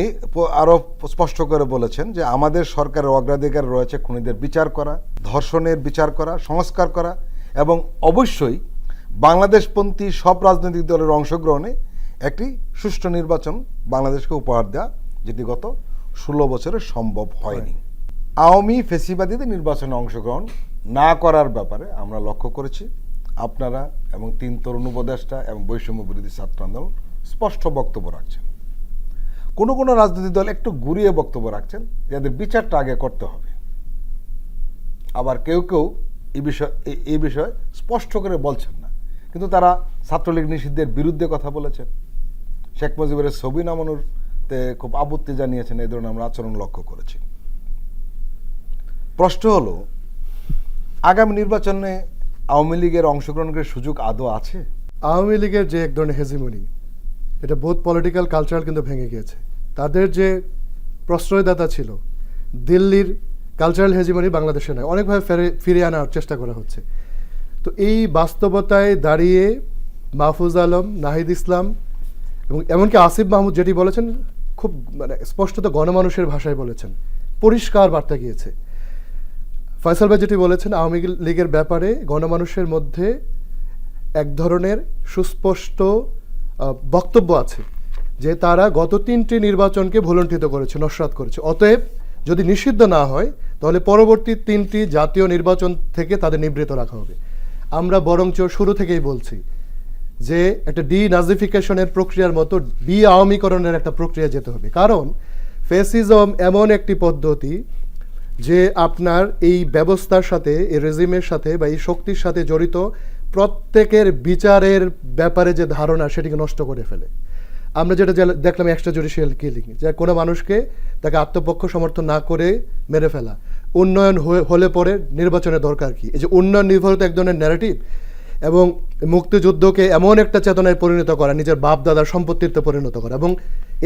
A: আরো স্পষ্ট করে বলেছেন যে আমাদের সরকারের অগ্রাধিকার রয়েছে খুনিদের বিচার করা, ধর্ষণের বিচার করা, সংস্কার করা, এবং অবশ্যই বাংলাদেশপন্থী সব রাজনৈতিক দলের অংশগ্রহণে একটি সুষ্ঠু নির্বাচন বাংলাদেশকে উপহার দেওয়া, যেটি গত 16 বছরে সম্ভব হয়নি। আওয়ামী ফেসিবাদীদের নির্বাচনে অংশগ্রহণ না করার ব্যাপারে আমরা লক্ষ্য করেছি আপনারা এবং 3 তরুণ উপদেষ্টা এবং বৈষম্য বিরোধী ছাত্র আন্দোলন স্পষ্ট বক্তব্য রাখছেন। কোনো কোনো রাজনৈতিক দল একটু ঘুরিয়ে বক্তব্য রাখছেন, যাদের বিচারটা আগে করতে হবে। আবার কেউ কেউ এই বিষয়ে স্পষ্ট করে বলছেন না, কিন্তু তারা ছাত্রলীগ নিষিদ্ধের বিরুদ্ধে কথা বলেছেন, শেখ মুজিবের ছবি নামানোতে খুব আপত্তি জানিয়েছেন। এই ধরনের আমরা আচরণ লক্ষ্য করেছি। প্রশ্ন হলো, আগামী নির্বাচনে আওয়ামী লীগের অংশগ্রহণের সুযোগ আদৌ আছে?
C: আওয়ামী লীগের যে এক ধরনের হেজিমনি, এটা বোধ পলিটিক্যাল কালচারাল কিন্তু ভেঙে গিয়েছে। তাদের যে প্রশ্রয়দাতা ছিল, দিল্লির কালচারাল হেজিমনি বাংলাদেশে নয়, অনেকভাবে ফিরিয়ে আনার চেষ্টা করা হচ্ছে। তো এই বাস্তবতায় দাঁড়িয়ে মাহফুজ আলম, নাহিদ ইসলাম এবং এমনকি আসিফ মাহমুদ যেটি বলেছেন, খুব স্পষ্টত গণমানুষের ভাষায় বলেছেন, পরিষ্কার বার্তা গিয়েছে। ফয়সাল ভাই যেটি বলেছেন, আওয়ামী লীগের ব্যাপারে গণমানুষের মধ্যে এক ধরনের সুস্পষ্ট বক্তব্য আছে যে তারা গত 3টি নির্বাচনকে ভুলণ্ঠিত করেছে, নস্যাৎ করেছে। অতএব যদি নিষিদ্ধ না হয় তাহলে পরবর্তী 3টি জাতীয় নির্বাচন থেকে তাদের নিবৃত্ত রাখা হবে। আমরা বরঞ্চ শুরু থেকেই বলছি যে একটা ডিনাজিফিকেশনের প্রক্রিয়ার মতো আওয়ামীকরণের একটা প্রক্রিয়া যেতে হবে, কারণ ফ্যাসিজম এমন একটি পদ্ধতি যে আপনার এই ব্যবস্থার সাথে, এই রেজিমের সাথে বা এই শক্তির সাথে জড়িত প্রত্যেকের বিচারের ব্যাপারে যে ধারণা সেটিকে নষ্ট করে ফেলে। আমরা যেটা দেখলাম এক্সট্রা জুডিশিয়াল কিলিং, যে কোনো মানুষকে তাকে আত্মপক্ষ সমর্থন না করে মেরে ফেলা। উন্নয়ন হলে পরে নির্বাচনের দরকার কি? এই যে উন্নয়ন নির্ভরতা এক ধরনের ন্যারেটিভ, এবং মুক্তিযুদ্ধকে এমন একটা চেতনায় পরিণত করা, নিজের বাপ দাদার সম্পত্তিতে পরিণত করা, এবং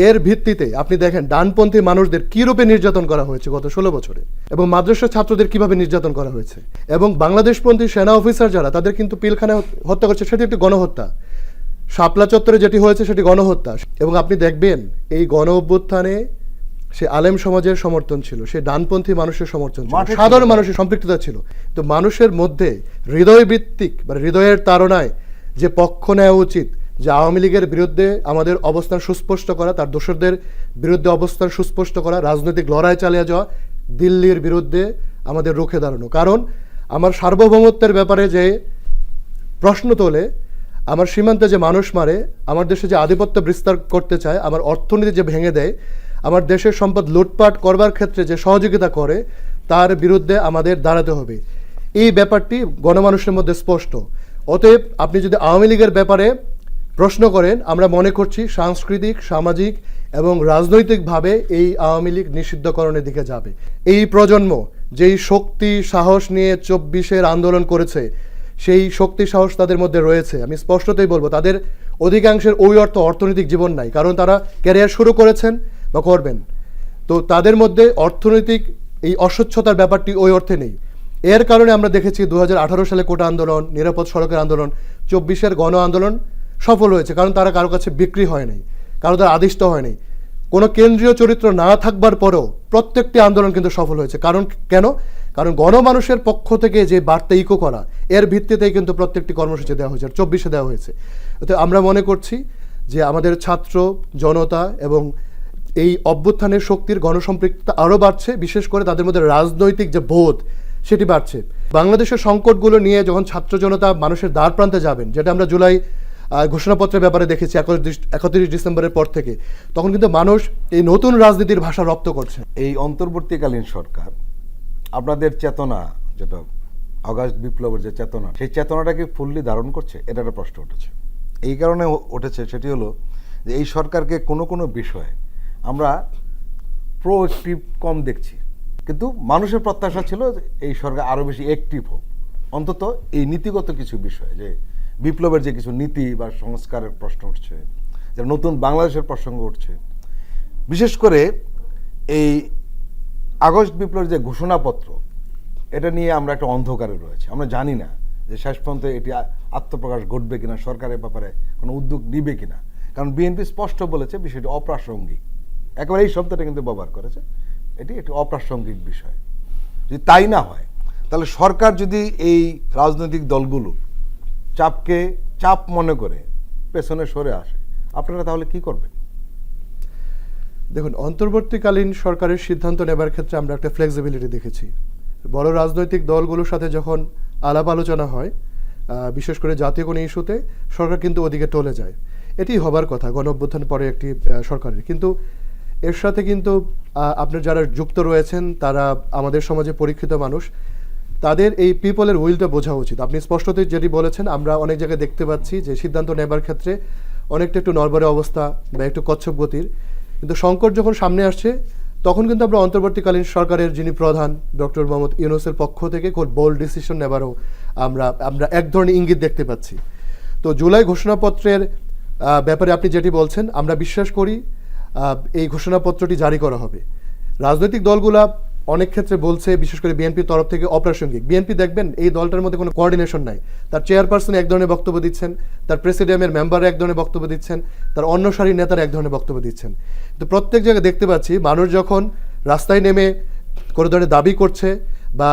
C: এর ভিত্তিতে আপনি দেখেন ডানপন্থী মানুষদের কী রূপে নির্যাতন করা হয়েছে গত 16 বছরে, এবং মাদ্রাসা ছাত্রদের কিভাবে নির্যাতন করা হয়েছে, এবং বাংলাদেশপন্থী সেনা অফিসার যারা তাদের কিন্তু পিলখানায় হত্যা করছে, সেটি একটি গণহত্যা। শাপলা চত্বরে যেটি হয়েছে সেটি গণহত্যা। এবং আপনি দেখবেন এই গণ অভ্যুত্থানে সে আলেম সমাজের সমর্থন ছিল, সে ডানপন্থী মানুষের সমর্থন ছিল, সাধারণ মানুষের সম্পৃক্ততা ছিল। তো মানুষের মধ্যে হৃদয়ভিত্তিক বা হৃদয়ের তাড়নায় যে পক্ষ নেওয়া উচিত, যে আওয়ামী লীগের বিরুদ্ধে আমাদের অবস্থান সুস্পষ্ট করা, তার দোসরদের বিরুদ্ধে অবস্থান সুস্পষ্ট করা, রাজনৈতিক লড়াই চালিয়ে যাওয়া, দিল্লির বিরুদ্ধে আমাদের রুখে দাঁড়ানো। কারণ আমার সার্বভৌমত্বের ব্যাপারে যে প্রশ্ন তোলে, আমার সীমান্তে যে মানুষ মারে, আমার দেশে যে আধিপত্য বিস্তার করতে চায়, আমার অর্থনীতি যে ভেঙে দেয়, আমার দেশের সম্পদ লুটপাট করবার ক্ষেত্রে যে সহযোগিতা করে, তার বিরুদ্ধে আমাদের দাঁড়াতে হবে। এই ব্যাপারটি গণমানুষের মধ্যে স্পষ্ট। অতএব আপনি যদি আওয়ামী লীগের ব্যাপারে প্রশ্ন করেন, আমরা মনে করছি সাংস্কৃতিক, সামাজিক এবং রাজনৈতিকভাবে এই আওয়ামী লীগ নিষিদ্ধকরণের দিকে যাবে। এই প্রজন্ম যেই শক্তি সাহস নিয়ে 24-এর আন্দোলন করেছে, সেই শক্তি সাহস তাদের মধ্যে রয়েছে। আমি স্পষ্টতই বলবো, তাদের অধিকাংশের ওই অর্থনৈতিক জীবন নাই, কারণ তারা ক্যারিয়ার শুরু করেছেন বা করবেন। তো তাদের মধ্যে অর্থনৈতিক এই অস্বচ্ছতার ব্যাপারটি ওই অর্থে নেই। এর কারণে আমরা দেখেছি 2018 সালে কোটা আন্দোলন, নিরাপদ সড়কের আন্দোলন, 24-এর গণ আন্দোলন সফল হয়েছে, কারণ তারা কারো কাছে বিক্রি হয় নাই, কারো তারা আদিষ্ট হয়নি। কোনো কেন্দ্রীয় চরিত্র না থাকবার পরেও প্রত্যেকটি আন্দোলন কিন্তু সফল হয়েছে। কারণ কেন? কারণ গণমানুষের পক্ষ থেকে যে বার্তা ইকো করা, এর ভিত্তিতেই কিন্তু প্রত্যেকটি কর্মসূচি দেওয়া হয়েছে, 24-এ দেওয়া হয়েছে। তো আমরা মনে করছি যে আমাদের ছাত্র জনতা এবং এই অভ্যুত্থানের শক্তির গণসম্পৃক্ততা আরও বাড়ছে, বিশেষ করে তাদের মধ্যে রাজনৈতিক যে বোধ সেটি বাড়ছে। বাংলাদেশের সংকটগুলো নিয়ে যখন ছাত্র জনতা মানুষের দ্বার প্রান্তে যাবেন, যেটা আমরা জুলাই ঘোষণাপত্রের ব্যাপারে দেখেছি 31 ডিসেম্বরের পর থেকে, তখন কিন্তু মানুষ এই নতুন রাজনীতির ভাষা রপ্ত করছে।
A: এই অন্তর্বর্তীকালীন সরকার আপনাদের চেতনা, যেটা অগাস্ট বিপ্লবের যে চেতনা, সেই চেতনাটাকে ফুললি ধারণ করছে, এটা একটা প্রশ্ন উঠেছে। এই কারণে উঠেছে, সেটি হলো যে এই সরকারকে কোনো কোনো বিষয়ে আমরা প্রোঅ্যাক্টিভ কম দেখছি, কিন্তু মানুষের প্রত্যাশা ছিল যে এই সরকার আরও বেশি অ্যাক্টিভ হোক, অন্তত এই নীতিগত কিছু বিষয়ে, যে বিপ্লবের যে কিছু নীতি বা সংস্কারের প্রশ্ন উঠছে, যে নতুন বাংলাদেশের প্রসঙ্গ উঠছে। বিশেষ করে এই আগস্ট বিপ্লবের যে ঘোষণাপত্র, এটা নিয়ে আমরা একটা অন্ধকারে রয়েছে। আমরা জানি না যে শেষ পর্যন্ত এটি আত্মপ্রকাশ ঘটবে কিনা, সরকারের ব্যাপারে কোনো উদ্যোগ নিবে কিনা। কারণ বিএনপি স্পষ্ট বলেছে বিষয়টি অপ্রাসঙ্গিক, একেবারে এই শব্দটা কিন্তু ব্যবহার করেছে, এটি একটি অপ্রাসঙ্গিক বিষয়। যদি তাই না হয়, তাহলে সরকার যদি এই রাজনৈতিক দলগুলো চাপকে চাপ মনে করে পেছনে সরে আসে, আপনারা তাহলে কি করবেন?
C: দেখুন, অন্তর্বর্তীকালীন সরকারের সিদ্ধান্ত নেবার ক্ষেত্রে আমরা একটা ফ্লেক্সিবিলিটি দেখেছি। বড় রাজনৈতিক দলগুলোর সাথে যখন আলাপ আলোচনা হয়, বিশেষ করে জাতীয় কোনো ইস্যুতে, সরকার কিন্তু ওদিকে টলে যায়। এটি হবার কথা গণ অভ্যুত্থান পরে একটি সরকারের। কিন্তু এর সাথে কিন্তু আপনার যারা যুক্ত রয়েছেন, তারা আমাদের সমাজে পরীক্ষিত মানুষ, তাদের এই পিপলের উইলটা বোঝা উচিত। আপনি স্পষ্টতই যেটি বলেছেন, আমরা অনেক জায়গায় দেখতে পাচ্ছি যে সিদ্ধান্ত নেবার ক্ষেত্রে অনেকটা একটু নড়বড়ে অবস্থা বা একটু কচ্ছপ গতির। কিন্তু সংকট যখন সামনে আসছে, তখন কিন্তু আমরা অন্তর্বর্তীকালীন সরকারের যিনি প্রধান ডক্টর মোহাম্মদ ইউনূসের পক্ষ থেকে খুব বোল্ড ডিসিশন নেবারও আমরা এক ধরনের ইঙ্গিত দেখতে পাচ্ছি। তো জুলাই ঘোষণাপত্রের ব্যাপারে আপনি যেটি বলছেন, আমরা বিশ্বাস করি এই ঘোষণাপত্রটি জারি করা হবে। রাজনৈতিক দলগুলা অনেক ক্ষেত্রে বলছে, বিশেষ করে বিএনপির তরফ থেকে অপ্রাসঙ্গিক। বিএনপি দেখবেন এই দলটার মধ্যে কোনো কোঅর্ডিনেশন নাই। তার চেয়ারপারসন এক ধরনের বক্তব্য দিচ্ছেন, তার প্রেসিডিয়ামের মেম্বার এক ধরনের বক্তব্য দিচ্ছেন, তার অন্য সারির নেতারা এক ধরনের বক্তব্য দিচ্ছেন। তো প্রত্যেক জায়গায় দেখতে পাচ্ছি মানুষ যখন রাস্তায় নেমে কোনো ধরনের দাবি করছে বা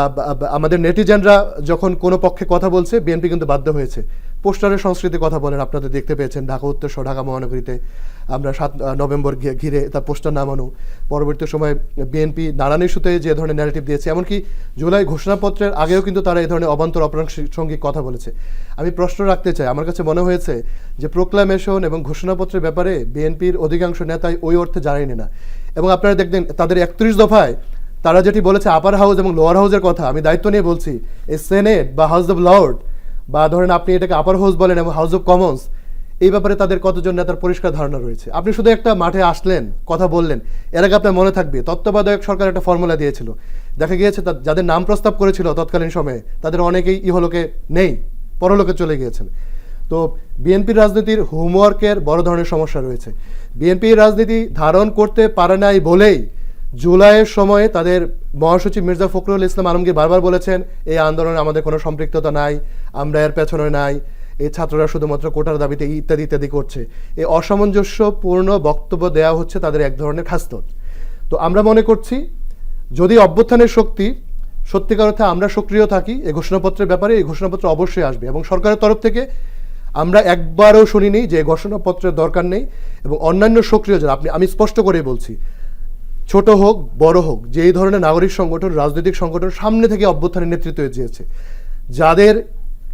C: আমাদের নেটিজেনরা যখন কোনো পক্ষে কথা বলছে, বিএনপি কিন্তু বাধ্য হয়েছে পোস্টারের সংস্কৃতির কথা বলেন, আপনাদের দেখতে পেয়েছেন ঢাকা উত্তর সহ ঢাকা মহানগরীতে আমরা 7 নভেম্বর ঘিরে তার পোস্টার নামানো, পরবর্তী সময় বিএনপি নানান ইস্যুতে যে ধরনের ন্যারেটিভ দিয়েছে, এমনকি জুলাই ঘোষণাপত্রের আগেও কিন্তু তারা এই ধরনের অবান্তর অপ্রাসঙ্গিক কথা বলেছে। আমি প্রশ্ন রাখতে চাই, আমার কাছে মনে হয়েছে যে প্রোক্লামেশন এবং ঘোষণাপত্রের ব্যাপারে বিএনপির অধিকাংশ নেতাই ওই অর্থে জানেনি না। এবং আপনারা দেখবেন তাদের 31 দফায় তারা যেটি বলেছে আপার হাউস এবং লোয়ার হাউসের কথা, আমি দায়িত্ব নিয়ে বলছি, এই সেনেট বা হাউস অব লর্ড বা ধরেন আপনি এটাকে আপার হাউস বলেন এবং হাউস অব কমন্স, এই ব্যাপারে তাদের কতজন নেতার পরিষ্কার ধারণা রয়েছে? আপনি শুধু একটা মাঠে আসলেন, কথা বললেন, এর আগে আপনার মনে থাকবে তত্ত্বাবধায়ক সরকার একটা ফর্মুলা দিয়েছিল, দেখা গিয়েছে যাদের নাম প্রস্তাব করেছিল তৎকালীন সময়ে তাদের অনেকেই ইহলোকে নেই, পরলোকে চলে গিয়েছেন। তো বিএনপির রাজনীতির হোমওয়ার্কের বড় ধরনের সমস্যা রয়েছে। বিএনপির রাজনীতি ধারণ করতে পারে নাই বলেই জুলাইয়ের সময়ে তাদের মহাসচিব মির্জা ফখরুল ইসলাম আলমগীর বারবার বলেছেন এই আন্দোলনে আমাদের কোনো সম্পৃক্ততা নাই, আমরা এর পেছনে নাই, এই ছাত্ররা শুধুমাত্র কোটার দাবিতে ইত্যাদি ইত্যাদি করছে। এই অসামঞ্জস্যপূর্ণ বক্তব্য দেওয়া হচ্ছে তাদের এক ধরনের খাসলত। তো আমরা মনে করছি যদি অভ্যুত্থানের শক্তি সত্যিকার অর্থে আমরা সক্রিয় থাকি এই ঘোষণাপত্রের ব্যাপারে, এই ঘোষণাপত্র অবশ্যই আসবে এবং সরকারের তরফ থেকে আমরা একবারও শুনিনি যে ঘোষণাপত্রের দরকার নেই। এবং অন্যান্য সক্রিয় যারা, আমি স্পষ্ট করেই বলছি, ছোট হোক বড় হোক, যেই ধরনের নাগরিক সংগঠন রাজনৈতিক সংগঠন সামনে থেকে অভ্যুত্থানের নেতৃত্ব দিয়েছে, যাদের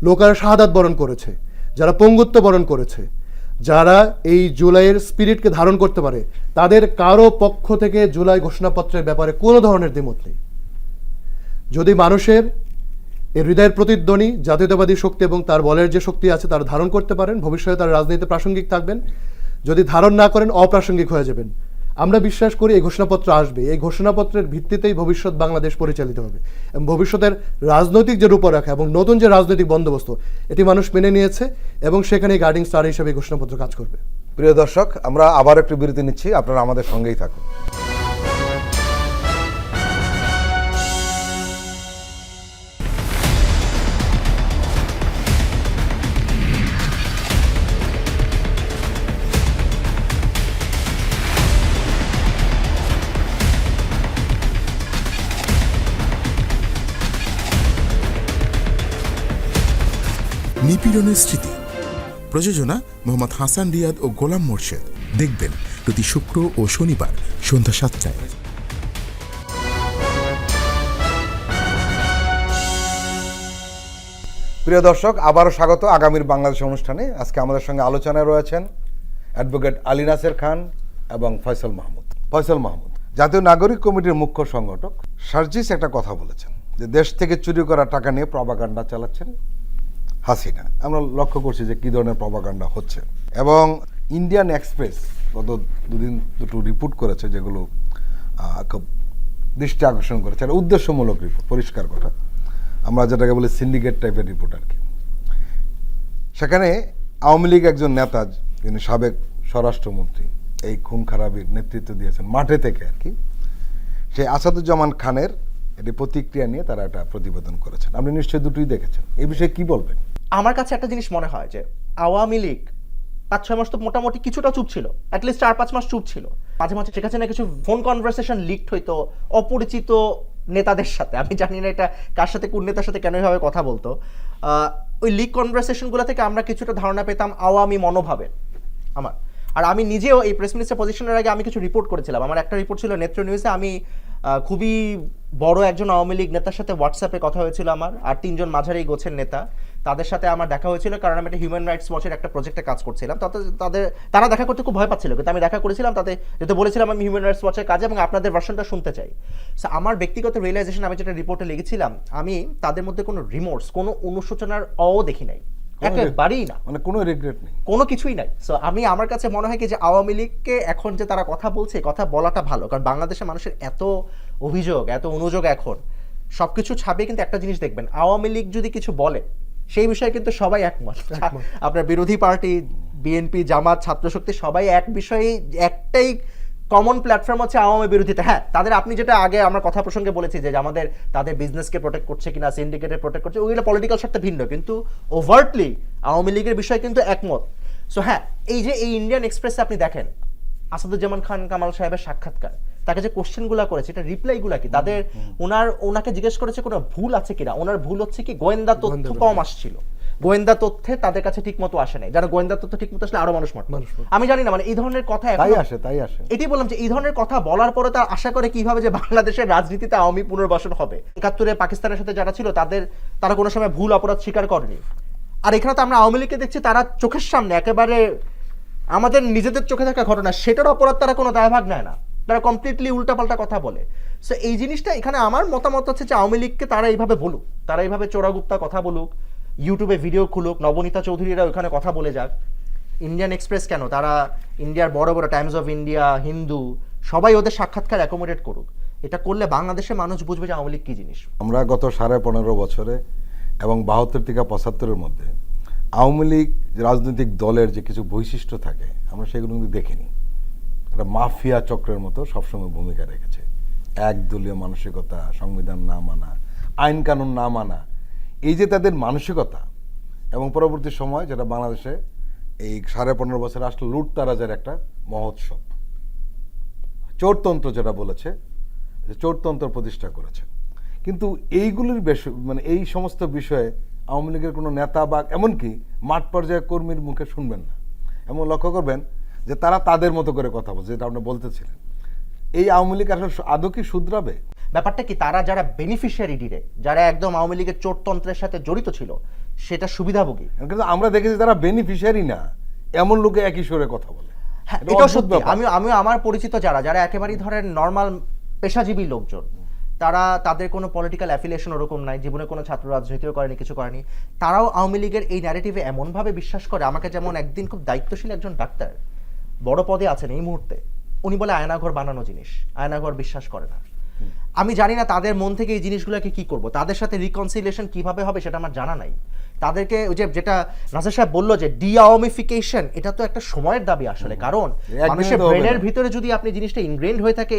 C: লোকেরা শাহাদাত বরণ করেছে, যারা পঙ্গুত্ব বরণ করেছে, যারা এই জুলাইয়ের স্পিরিটকে ধারণ করতে পারে, তাদের কারো পক্ষ থেকে জুলাই ঘোষণাপত্রের ব্যাপারে কোনো ধরনের দ্বিমত নেই। যদি মানুষের এই হৃদয়ের প্রতিধ্বনি জাতীয়তাবাদী শক্তি এবং তার বলের যে শক্তি আছে তারা ধারণ করতে পারেন, ভবিষ্যতে তার রাজনীতিতে প্রাসঙ্গিক থাকবেন। যদি ধারণ না করেন অপ্রাসঙ্গিক হয়ে যাবেন। আমরা বিশ্বাস করি এই ঘোষণাপত্র আসবে, এই ঘোষণাপত্রের ভিত্তিতেই ভবিষ্যৎ বাংলাদেশ পরিচালিত হবে এবং ভবিষ্যতের রাজনৈতিক যে রূপরেখা এবং নতুন যে রাজনৈতিক বন্দোবস্ত এটি মানুষ মেনে নিয়েছে এবং সেখানে গাইডিং স্টার হিসেবে এই ঘোষণাপত্র কাজ করবে।
A: প্রিয় দর্শক, আমরা আবার একটু বিরতি নিচ্ছি, আপনারা আমাদের সঙ্গেই থাকুন।
E: নিপীড়নের স্মৃতি, প্রযোজনা মোহাম্মদ হাসান রিয়াদ ও গোলাম মোর্শেদ। দেখবেন প্রতি শুক্র ও শনিবার সন্ধ্যা 7টায়।
A: প্রিয় দর্শক, আবারও স্বাগত আগামীর বাংলাদেশ অনুষ্ঠানে। আজকে আমাদের সঙ্গে আলোচনায় রয়েছেন অ্যাডভোকেট আলী নাসের খান এবং ফয়সাল মাহমুদ। ফয়সাল মাহমুদ, জাতীয় নাগরিক কমিটির মুখ্য সংগঠক সার্জিস একটা কথা বলেছেন যে দেশ থেকে চুরি করা টাকা নিয়ে প্রপাগান্ডা চালাচ্ছেন হাসিনা। আমরা লক্ষ্য করছি যে কী ধরনের প্রপাগান্ডা হচ্ছে। এবং ইন্ডিয়ান এক্সপ্রেস গত দুটো রিপোর্ট করেছে যেগুলো খুব দৃষ্টি আকর্ষণ করেছে। এটা উদ্দেশ্যমূলক রিপোর্ট, পরিষ্কার কথা, আমরা যেটাকে বলি সিন্ডিকেট টাইপের রিপোর্ট আর কি। সেখানে আওয়ামী লীগ একজন নেতা, যিনি সাবেক স্বরাষ্ট্রমন্ত্রী, এই খুন খারাপির নেতৃত্ব দিয়েছেন মাঠে থেকে আর কি, সেই আসাদুজ্জামান খানের এটি প্রতিক্রিয়া নিয়ে তারা একটা প্রতিবেদন করেছেন। আপনি নিশ্চয়ই দুটোই দেখেছেন, এই বিষয়ে কি বলবেন?
B: আমার কাছে একটা জিনিস মনে হয় যে আওয়ামী লীগ 5-6 মাস তো মোটামুটি কিছুটা চুপ ছিল, অ্যাটলিস্ট 4-5 মাস চুপ ছিল। মাঝে মাঝে ঠিক আছে না, কিছু ফোন কনভারসেশন লিকড হইতো অপরিচিত নেতাদের সাথে। আমি জানি না এটা কার সাথে, কোন নেতার সাথে কেন এইভাবে কথা বলতো। ওই লিক কনভারসেশনগুলো থেকে আমরা কিছুটা ধারণা পেতাম আওয়ামী মনোভাবের আমার। আর আমি নিজেও এই প্রেস মিনিস্টার পজিশনের আগে আমি কিছু রিপোর্ট করেছিলাম। আমার একটা রিপোর্ট ছিল নেত্র নিউজে। আমি খুবই বড় একজন আওয়ামী লীগ নেতার সাথে হোয়াটসঅ্যাপে কথা হয়েছিল আমার, আর 3 জন মাঝারি গোছের নেতা, তাদের সাথে আমার দেখা হয়েছিল, কারণ আমি একটা হিউম্যান রাইটস ওয়াচের একটা প্রজেক্টে কাজ করছিলাম। তারা দেখা করতে খুব ভয় পাচ্ছিল, কিন্তু আমি দেখা করেছিলাম, তাতে যেহেতু বলেছিলাম আমি হিউম্যান রাইটস ওয়াচের কাজে এবং আপনাদের ভার্সনটা শুনতে চাই। সো আমার ব্যক্তিগত রিয়েলাইজেশন, আমি যেটা রিপোর্টে লিখেছিলাম, আমি তাদের মধ্যে কোনো রিমোর্স, কোনো অনুশোচনার দেখি নাই, একেবারেই না,
A: মানে কোনো রিগ্রেট নেই,
B: কোনো কিছুই নাই। সো আমার কাছে মনে হয় কি যে আওয়ামী লীগকে এখন যে তারা কথা বলছে, কথা বলাটা ভালো, কারণ বাংলাদেশের মানুষের এত অভিযোগ, এত অনুযোগ, এখন সবকিছু ছাপিয়ে কিন্তু একটা জিনিস দেখবেন, আওয়ামী লীগ যদি কিছু বলে সেই বিষয়ে কিন্তু সবাই একমত। আপনার বিরোধী পার্টি বিএনপি, জামাত, ছাত্রশক্তি সবাই এক বিষয়ে, একটাই কমন প্ল্যাটফর্ম হচ্ছে আওয়ামী বিরোধিতা। হ্যাঁ, তাদের আপনি যেটা আগে আমরা কথা প্রসঙ্গে বলেছি যে তাদের বিজনেসকে প্রোটেক্ট করছে কিনা, সিন্ডিকেটে প্রোটেক্ট করছে, ওইগুলো পলিটিক্যাল স্বার্থে ভিন্ন, কিন্তু ওভার্টলি আওয়ামী লীগের বিষয়ে কিন্তু একমত। সো হ্যাঁ, এই যে এই ইন্ডিয়ান এক্সপ্রেসে আপনি দেখেন আসাদুজ্জামান খান কামাল সাহেবের সাক্ষাৎকার, তাকে যে কোশ্চেনগুলো করেছে, এটা রিপ্লাইগুলো কি, ওনাকে জিজ্ঞেস করেছে কোনো ভুল আছে কিনা। ওনার ভুল হচ্ছে কি গোয়েন্দা তথ্য কম আসছিল, গোয়েন্দা তথ্যে তাদের কাছে ঠিক মতো আসে নাই, যারা গোয়েন্দা তথ্য ঠিক মতো আসলে আরো মানুষ মরত। আমি জানি না মানে এই ধরনের কথা
A: তাই
B: এখনো-
A: আসে, তাই আসে।
B: এটি বললাম যে এই ধরনের কথা বলার পরে তার আশা করে কিভাবে যে বাংলাদেশের রাজনীতিতে আওয়ামী পুনর্বাসন হবে। ৭১-এ পাকিস্তানের সাথে যারা ছিল তারা কোনো সময় ভুল অপরাধ স্বীকার করেনি। আর এখানে তো আমরা আওয়ামী লীগকে দেখছি তারা চোখের সামনে একেবারে আমাদের নিজেদের চোখে থাকা ঘটনা সেটার অপরাধ তারা কোনো দায়ভাগ নেয় না, তারা কমপ্লিটলি উল্টাপাল্টা কথা বলে। সো এই জিনিসটা এখানে আমার মতামত হচ্ছে যে আওয়ামী লীগকে তারা এইভাবে বলুক, তারা এইভাবে চোরাগুপ্তা কথা বলুক, ইউটিউবে ভিডিও খুলুক, নবনীতা চৌধুরীরা ওইখানে কথা বলে যাক। ইন্ডিয়ান এক্সপ্রেস কেন, তারা ইন্ডিয়ার বড় বড় টাইমস অফ ইন্ডিয়া, হিন্দু সবাই ওদের সাক্ষাৎকার অ্যাকোমোডেট করুক। এটা করলে বাংলাদেশের মানুষ বুঝবে যে আওয়ামী লীগ কি জিনিস।
A: আমরা গত 15.5 বছরে এবং 72 থেকে 75-এর মধ্যে আওয়ামী লীগ রাজনৈতিক দলের যে কিছু বৈশিষ্ট্য থাকে আমরা সেগুলো কিন্তু দেখিনি। একটা মাফিয়া চক্রের মতো সবসময় ভূমিকা রেখেছে। একদলীয় মানসিকতা, সংবিধান না মানা, আইন কানুন না মানা, এই যে তাদের মানসিকতা, এবং পরবর্তী সময় যেটা বাংলাদেশে এই 15.5 বছর আসলে লুটতারাজের একটা মহোৎসব, চোরতন্ত্র যেটা বলেছে, যে চোরতন্ত্র প্রতিষ্ঠা করেছে। কিন্তু এইগুলির মানে এই সমস্ত বিষয়ে আওয়ামী লীগের কোনো নেতা বা এমনকি মাঠ পর্যায়ে কর্মীর মুখে শুনবেন না। এবং লক্ষ্য করবেন যে তারা তাদের মতো করে কথা বলছে, যেটা আপনি বলতেছিলেন। এই আওয়ামী লীগ আসলে আদৌ কি শুধরাবে?
B: ব্যাপারটা কি, তারা যারা বেনিফিশিয়ারি ডিরেক্ট, যারা একদম আওয়ামী লীগের চোরতন্ত্রের সাথে জড়িত ছিল, সেটা সুবিধাভোগী।
A: কিন্তু আমরা দেখেছি তারা বেনিফিশিয়ারি না এমন লোকে একই সুরে কথা বলে।
B: হ্যাঁ,
A: এটা
B: এটাও
A: অদ্ভুত
B: সত্যি।
A: ব্যাপার।
B: আমি আমার পরিচিত যারা একেবারেই ধরেন নর্মাল পেশাজীবী লোকজন, তারা তাদের কোনো পলিটিক্যাল অ্যাফিলিয়েশন ওরকম নাই, জীবনে কোনো ছাত্র রাজনীতিও করেনি, কিছু করেনি, তারাও আওয়ামী লীগের এই ন্যারেটিভে এমনভাবে বিশ্বাস করে। আমাকে যেমন একদিন খুব দায়িত্বশীল একজন ডাক্তার, বড় পদে আছেন এই মুহূর্তে, উনি বলে আয়নাঘর বানানো জিনিস, আয়নাঘর বিশ্বাস করে না। আমি জানি না তাদের মন থেকে এই জিনিসগুলোকে কি করব, তাদের সাথে রিকনসিলিয়েশন কিভাবে হবে সেটা আমার জানা নাই। তাদেরকে ওই যেটা নাসির সাহেব বললো যে ডিআওয়ামিফিকেশন, এটা তো একটা সময়ের দাবি আসলে। কারণ
A: একদিনে
B: মানুষের
A: তো হবে
B: ব্রেনের
A: না।
B: ভিতরে যদি আপনি জিনিসটা ইনগ্রেইনড হয়ে থাকে,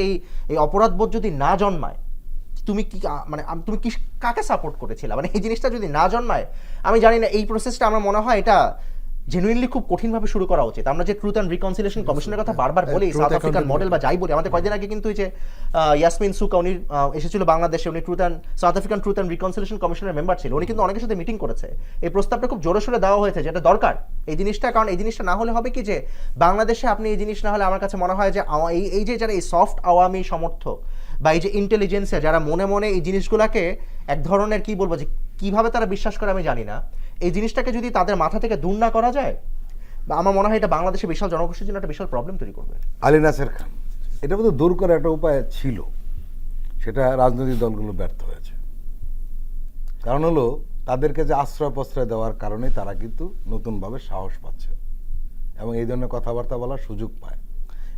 B: এই অপরাধবোধ যদি না জন্মায়, তুমি কি মানে তুমি কি কাকে সাপোর্ট করেছিলে, মানে এই জিনিসটা যদি না জন্মায়, আমি জানি না এই প্রসেসটা আমার মনে হয় এটা জেনুইনলি খুব কঠিনভাবে শুরু করা উচিত। আমরা যে ট্রুথ অ্যান্ড রিকনসিলিয়েশন কমিশনের কথা বারবার বলি,
C: Truth
B: south African
C: Accountability.
B: Model বা যাই বলি, আমাদের কয়েকদিন আগে কিন্তু এই যে ইয়াসমিন সুকা, উনি এসেছিল বাংলাদেশে, উনি south African truth and reconciliation কমিশনের মেম্বার ছিল, উনি কিন্তু অনেকের সাথে মিটিং করেছে। এই প্রস্তাবটা খুব জোরে সোরে দেওয়া হয়েছে, যেটা দরকার এই জিনিসটা। কারণ এই জিনিসটা না হলে হবে কি যে বাংলাদেশে আপনি এই জিনিস না হলে আমার কাছে মনে হয় যে এই যে যারা এই সফট আওয়ামী সমর্থক বা এই যে ইন্টেলিজেন্সে যারা মনে মনে এই জিনিসগুলোকে এক ধরনের কি বলবো যে কিভাবে তারা বিশ্বাস করে আমি জানি না, এই জিনিসটাকে যদি তাদের মাথা থেকে দূর না করা যায়, বা আমার মনে হয় এটা বাংলাদেশে বিশাল জনগোষ্ঠীর জন্য একটা বিশাল প্রবলেম তৈরি করবে।
A: আলী নাসের খান, এটা বোধহয় দূর করার একটা উপায় ছিল, সেটা রাজনৈতিক দলগুলো ব্যর্থ হয়েছে। কারণ হলো তাদেরকে যে আশ্রয় প্রশ্রয় দেওয়ার কারণে তারা কিন্তু নতুনভাবে সাহস পাচ্ছে এবং এই ধরনের কথাবার্তা বলার সুযোগ পায়।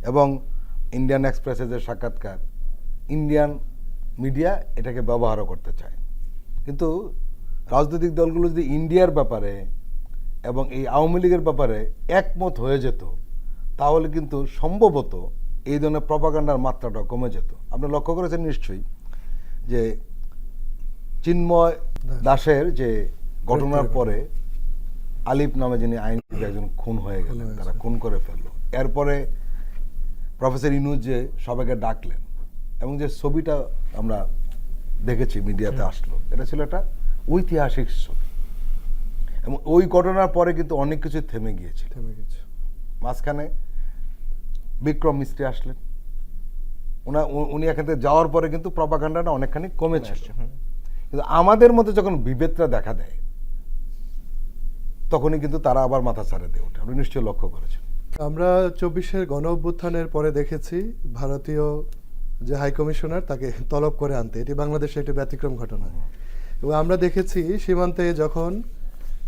A: এবং ইন্ডিয়ান এক্সপ্রেসে যে সাক্ষাৎকার, ইন্ডিয়ান মিডিয়া এটাকে ব্যবহারও করতে চায়। কিন্তু রাজনৈতিক দলগুলো যদি ইন্ডিয়ার ব্যাপারে এবং এই আওয়ামী লীগের ব্যাপারে একমত হয়ে যেত, তাহলে কিন্তু সম্ভবত এই ধরনের প্রপাগান্ডার মাত্রাটা কমে যেত। আপনি লক্ষ্য করেছেন নিশ্চয়ই যে চিন্ময় দাসের যে ঘটনার পরে আলিফ নামে যিনি আইনজীবী একজন খুন হয়ে গেলেন, তারা খুন করে ফেললো। এরপরে প্রফেসর ইনুজ যে সবাইকে ডাকলেন এবং যে ছবিটা আমরা দেখেছি মিডিয়াতে আসলো, এটা ছিল একটা ঐতিহাসিক ছবি। এবং ওই ঘটনার পরে কিন্তু অনেক কিছু থেমে গিয়েছিল। মাঝখানে বিক্রম মিস্ত্রি আসলেন, উনি এখান থেকে যাওয়ার পরে কিন্তু প্রপাগান্ডাটা অনেকখানি কমেছিল। কিন্তু আমাদের মধ্যে যখন বিভেদটা দেখা দেয়, তখনই কিন্তু তারা আবার মাথা ছাড়ে দিয়ে ওঠে। আপনি নিশ্চয়ই লক্ষ্য করেছেন।
C: আমরা 24-এর গণ অভ্যুত্থানের পরে দেখেছি ভারতীয় যে হাই কমিশনার তাকে তলব করে আনতে, এটি বাংলাদেশে একটি ব্যতিক্রম ঘটনা। এবং আমরা দেখেছি সীমান্তে যখন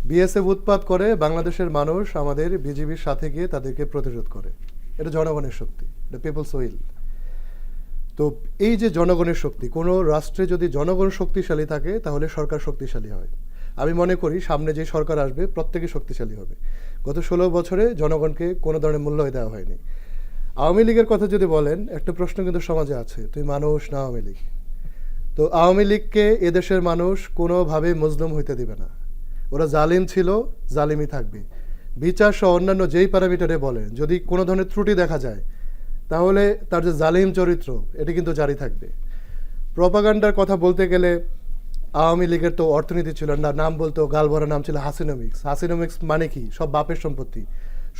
C: বিএসএফ উৎপাত করে, বাংলাদেশের মানুষ আমাদের বিজিবির সাথে গিয়ে তাদেরকে প্রতিরোধ করে। এটা জনগণের শক্তি, এটা পিপলস উইল। তো এই যে জনগণের শক্তি, কোনো রাষ্ট্রে যদি জনগণ শক্তিশালী থাকে তাহলে সরকার শক্তিশালী হয়। আমি মনে করি সামনে যে সরকার আসবে প্রত্যেকে শক্তিশালী হবে। গত 16 বছরে জনগণকে কোনো ধরনের মূল্য দেওয়া হয়নি। আওয়ামী লীগের কথা যদি বলেন, একটা প্রশ্ন কিন্তু সমাজে আছে, তুই মানুষ না আওয়ামী লীগ? তো আওয়ামী লীগকে এদেশের মানুষ কোনোভাবে মজলুম হইতে দিবে না। ওরা জালিম ছিল, জালিমই থাকবে। বিচার সহ অন্যান্য যেই প্যারামিটারে বলেন, যদি কোনো ধরনের ত্রুটি দেখা যায় তাহলে তার যে জালিম চরিত্র এটি কিন্তু জারি থাকবে। প্রপাগান্ডার কথা বলতে গেলে আওয়ামী লীগের তো অর্থনীতি ছিল না, নাম বলতো গালভরা নাম ছিল হাসিনোমিক্স। হাসিনোমিক্স মানে কি? সব বাপের সম্পত্তি,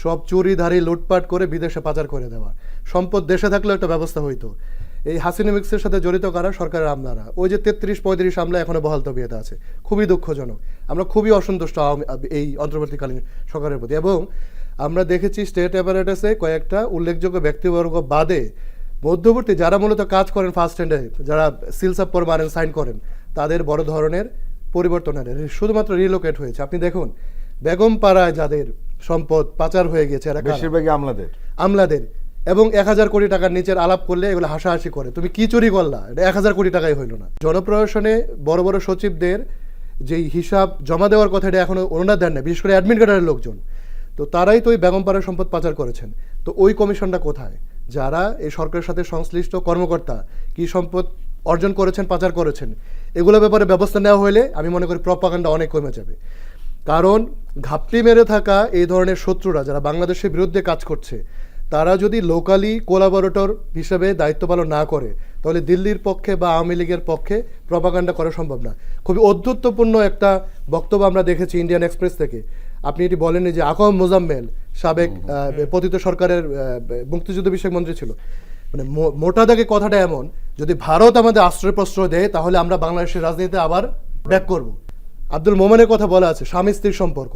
C: সব চুরিধারি লুটপাট করে বিদেশে পাচার করে দেওয়া। সম্পদ দেশে থাকলেও একটা ব্যবস্থা হইতো। এই হাসিনোমিক্সের সাথে জড়িত কারা? সরকারের আমলারা। ওই যে 33-35 আমলা এখনো বহাল তবিয়তে আছে, খুবই দুঃখজনক। আমরা খুবই অসন্তুষ্ট এই অন্তর্বর্তীকালীন সরকারের প্রতি। এবং আমরা দেখেছি স্টেট অ্যাপারেটাসে কয়েকটা উল্লেখযোগ্য ব্যক্তিবর্গ বাদে মধ্যবর্তী যারা মূলত কাজ করেন ফার্স্ট হ্যান্ডে, যারা সিলস আপ পর মারেন, সাইন করেন, তাদের বড় ধরনের পরিবর্তন হয়, শুধুমাত্র রিলোকেট হয়েছে। আপনি দেখুন বেগমপাড়ায় যাদের সম্পদ পাচার হয়ে গেছে এরা কারা?
A: বেশিরভাগই
C: আমলাদের। এবং 1000 কোটি টাকার নিচের আলাপ করলে এগুলো হাসাহাসি করে, তুমি কি চুরি করলা, এটা 1000 কোটি টাকাই হইল না। জনপ্রশাসনে বড় বড় সচিবদের যেই হিসাব জমা দেওয়ার কথা, এটা এখনো ওনারা দেন না, বিশেষ করে অ্যাডমিন কার্ডের লোকজন। তো তারাই তো ওই বেগমপাড়ার সম্পদ পাচার করেছেন। তো ওই কমিশনটা কোথায়? যারা এই সরকারের সাথে সংশ্লিষ্ট কর্মকর্তা কি সম্পদ অর্জন করেছেন, পাচার করেছেন, এগুলো ব্যাপারে ব্যবস্থা নেওয়া হলে আমি মনে করি প্রপাগান্ডা অনেক কমে যাবে। কারণ ঘাপটি মেরে থাকা এই ধরনের শত্রুরা যারা বাংলাদেশের বিরুদ্ধে কাজ করছে, তারা যদি লোকালি কোলাবোরেটর হিসেবে দায়িত্ব পালন না করে, তাহলে দিল্লির পক্ষে বা আওয়ামী লীগের পক্ষে প্রপাগান্ডা করা সম্ভব না। খুবই অদ্ভুতপূর্ণ একটা বক্তব্য আমরা দেখেছি ইন্ডিয়ান এক্সপ্রেস থেকে। আপনি এটি বলেননি যে আকম মোজাম্মেল সাবেক পতিত সরকারের মুক্তিযুদ্ধ বিষয়ক মন্ত্রী ছিল, মানে মোটা দাগে কথাটা এমন, যদি ভারত আমাদের আশ্রয় প্রশ্রয় দেয় তাহলে আমরা বাংলাদেশের রাজনীতিতে আবার ব্যাক করব। আব্দুল মোমেনের কথা বলা আছে, স্বামী স্ত্রীর সম্পর্ক।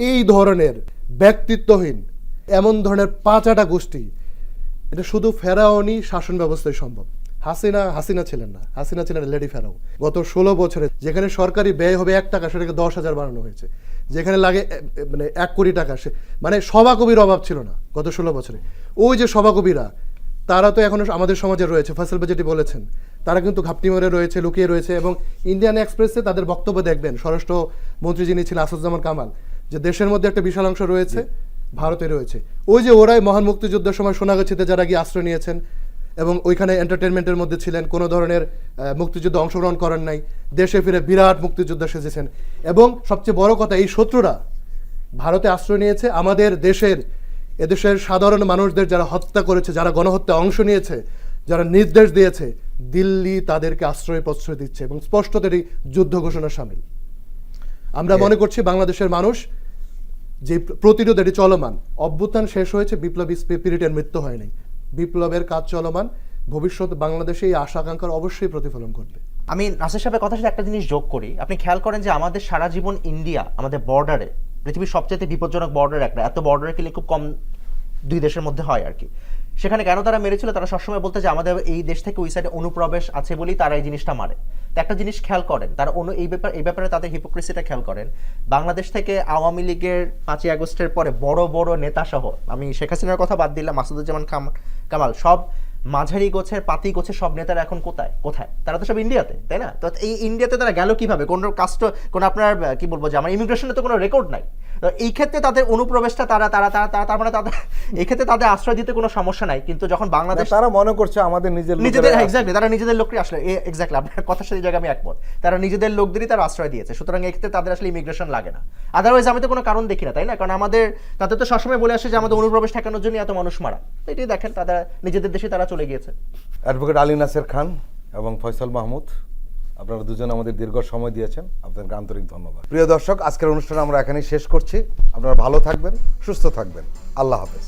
C: এই ধরনের ব্যক্তিত্বহীন এমন ধরনের পাঁচাটা গোষ্ঠী, এটা শুধু ফেরাউনি শাসন ব্যবস্থায় সম্ভব। হাসিনা ছিলেন না, হাসিনা ছিলেন লেডি ফেরাও। গত 16 বছরে যেখানে সরকারি ব্যয় হবে 1 টাকা, সেটাকে 10,000 বাড়ানো হয়েছে। যেখানে লাগে মানে 1 কোটি টাকা, মানে সভাকবির অভাব ছিল না গত 16 বছরে। ওই যে সভাকবিরা, তারা তো এখনো আমাদের সমাজে রয়েছে। ফয়সাল ভাই যেটি বলেছেন, তারা কিন্তু ঘাপটি মেরে রয়েছে, লুকিয়ে রয়েছে। এবং ইন্ডিয়ান এক্সপ্রেসে তাদের বক্তব্য দেখবেন, স্বরাষ্ট্র মন্ত্রী যিনি ছিলেন আসাদুজ্জামান কামাল, যে দেশের মধ্যে একটা বিশাল অংশ রয়েছে ভারতে রয়েছে। ওই যে ওরাই মহান মুক্তিযুদ্ধের সময় সোনাগাছিতে যারা গিয়ে আশ্রয় নিয়েছেন এবং ওইখানে এন্টারটেনমেন্টের মধ্যে ছিলেন, কোনো ধরনের মুক্তিযুদ্ধে অংশগ্রহণ করেন নাই, দেশে ফিরে বিরাট মুক্তিযোদ্ধা সেজেছেন। এবং সবচেয়ে বড় কথা, এই শত্রুরা ভারতে আশ্রয় নিয়েছে আমাদের এদেশের সাধারণ মানুষদের যারা হত্যা করেছে, যারা গণহত্যা অংশ নিয়েছে, যারা নির্দেশ দিয়েছে, দিল্লি তাদেরকে প্রশ্রয় দিচ্ছে এবং স্পষ্টতই যুদ্ধ ঘোষণা সামিল। আমরা মনে করছি বাংলাদেশের মানুষ যে প্রতিরোধ এটি চলমান, অভ্যুত্থান শেষ হয়েছে, বিপ্লবী স্পিরিটের মৃত্যু হয়নি, বিপ্লবের কাজ চলমান। ভবিষ্যৎ বাংলাদেশে এই আশা আকাঙ্ক্ষার অবশ্যই প্রতিফলন ঘটবে।
B: আমি নাসির সাহেবের কথার সাথে একটা জিনিস যোগ করি। আপনি খেয়াল করেন যে আমাদের সারা জীবন ইন্ডিয়া, আমাদের বর্ডারে, পৃথিবীর সবচেয়ে বিপজ্জনক বর্ডার একটা, এত বর্ডারে কিলে খুব কম 2 দেশের মধ্যে হয় আর কি। সেখানে কেন তারা মেরেছিল? তারা সবসময় বলতে যে আমাদের এই দেশ থেকে ওই সাইডে অনুপ্রবেশ আছে বলেই তারা এই জিনিসটা মারে। তো একটা জিনিস খেয়াল করেন, তারা এই ব্যাপারে তাদের হিপোক্রেসিটা খেয়াল করেন। বাংলাদেশ থেকে আওয়ামী লীগের 5ই আগস্টের পরে বড় বড় নেতা সহ, আমি শেখ হাসিনার কথা বাদ দিলাম, মাসুদুজ্জামান কামাল, সব মাঝারি গোছের পাতি গোছের সব নেতারা এখন কোথায়? তারা তো সব ইন্ডিয়াতে, তাই না? তো এই ইন্ডিয়াতে তারা গেল কিভাবে? কোনো কাস্ট, কোনো আপনার কি বলবো যে আমার ইমিগ্রেশনে তো কোনো রেকর্ড নাই। তো এই ক্ষেত্রে তাদের অনুপ্রবেশটা তার মানে তাদের এই ক্ষেত্রে তাদের আশ্রয় দিতে কোনো সমস্যা নাই। কিন্তু যখন বাংলাদেশ,
A: তারা মনে করছে আমাদের নিজেদের
B: এক্স্যাক্টলি, তারা নিজেদের লোককে আসলে এক্স্যাক্টলি আপনার কথার সাথে জায়গায় আমি একমত, তারা নিজেদের লোকদেরই তারা আশ্রয় দিয়েছে। সুতরাং এই ক্ষেত্রে তাদের আসলে ইমিগ্রেশন লাগে না। আদারওয়াইজ আমি তো কোনো কারণ দেখি না, তাই না? কারণ তাদের তো সবসময় বলে আসে যে আমাদের অনুপ্রবেশ ঠেকানোর জন্য এত মানুষ মারা। এটাই দেখেন, তারা নিজেদের দেশে তারা চলে গিয়েছে।
A: অ্যাডভোকেট আলী নাসের খান এবং ফয়সাল মাহমুদ, আপনারা দুজন আমাদের দীর্ঘ সময় দিয়েছেন, আপনাদের আন্তরিক ধন্যবাদ। প্রিয় দর্শক, আজকের অনুষ্ঠান আমরা এখানেই শেষ করছি। আপনারা ভালো থাকবেন, সুস্থ থাকবেন। আল্লাহ হাফেজ।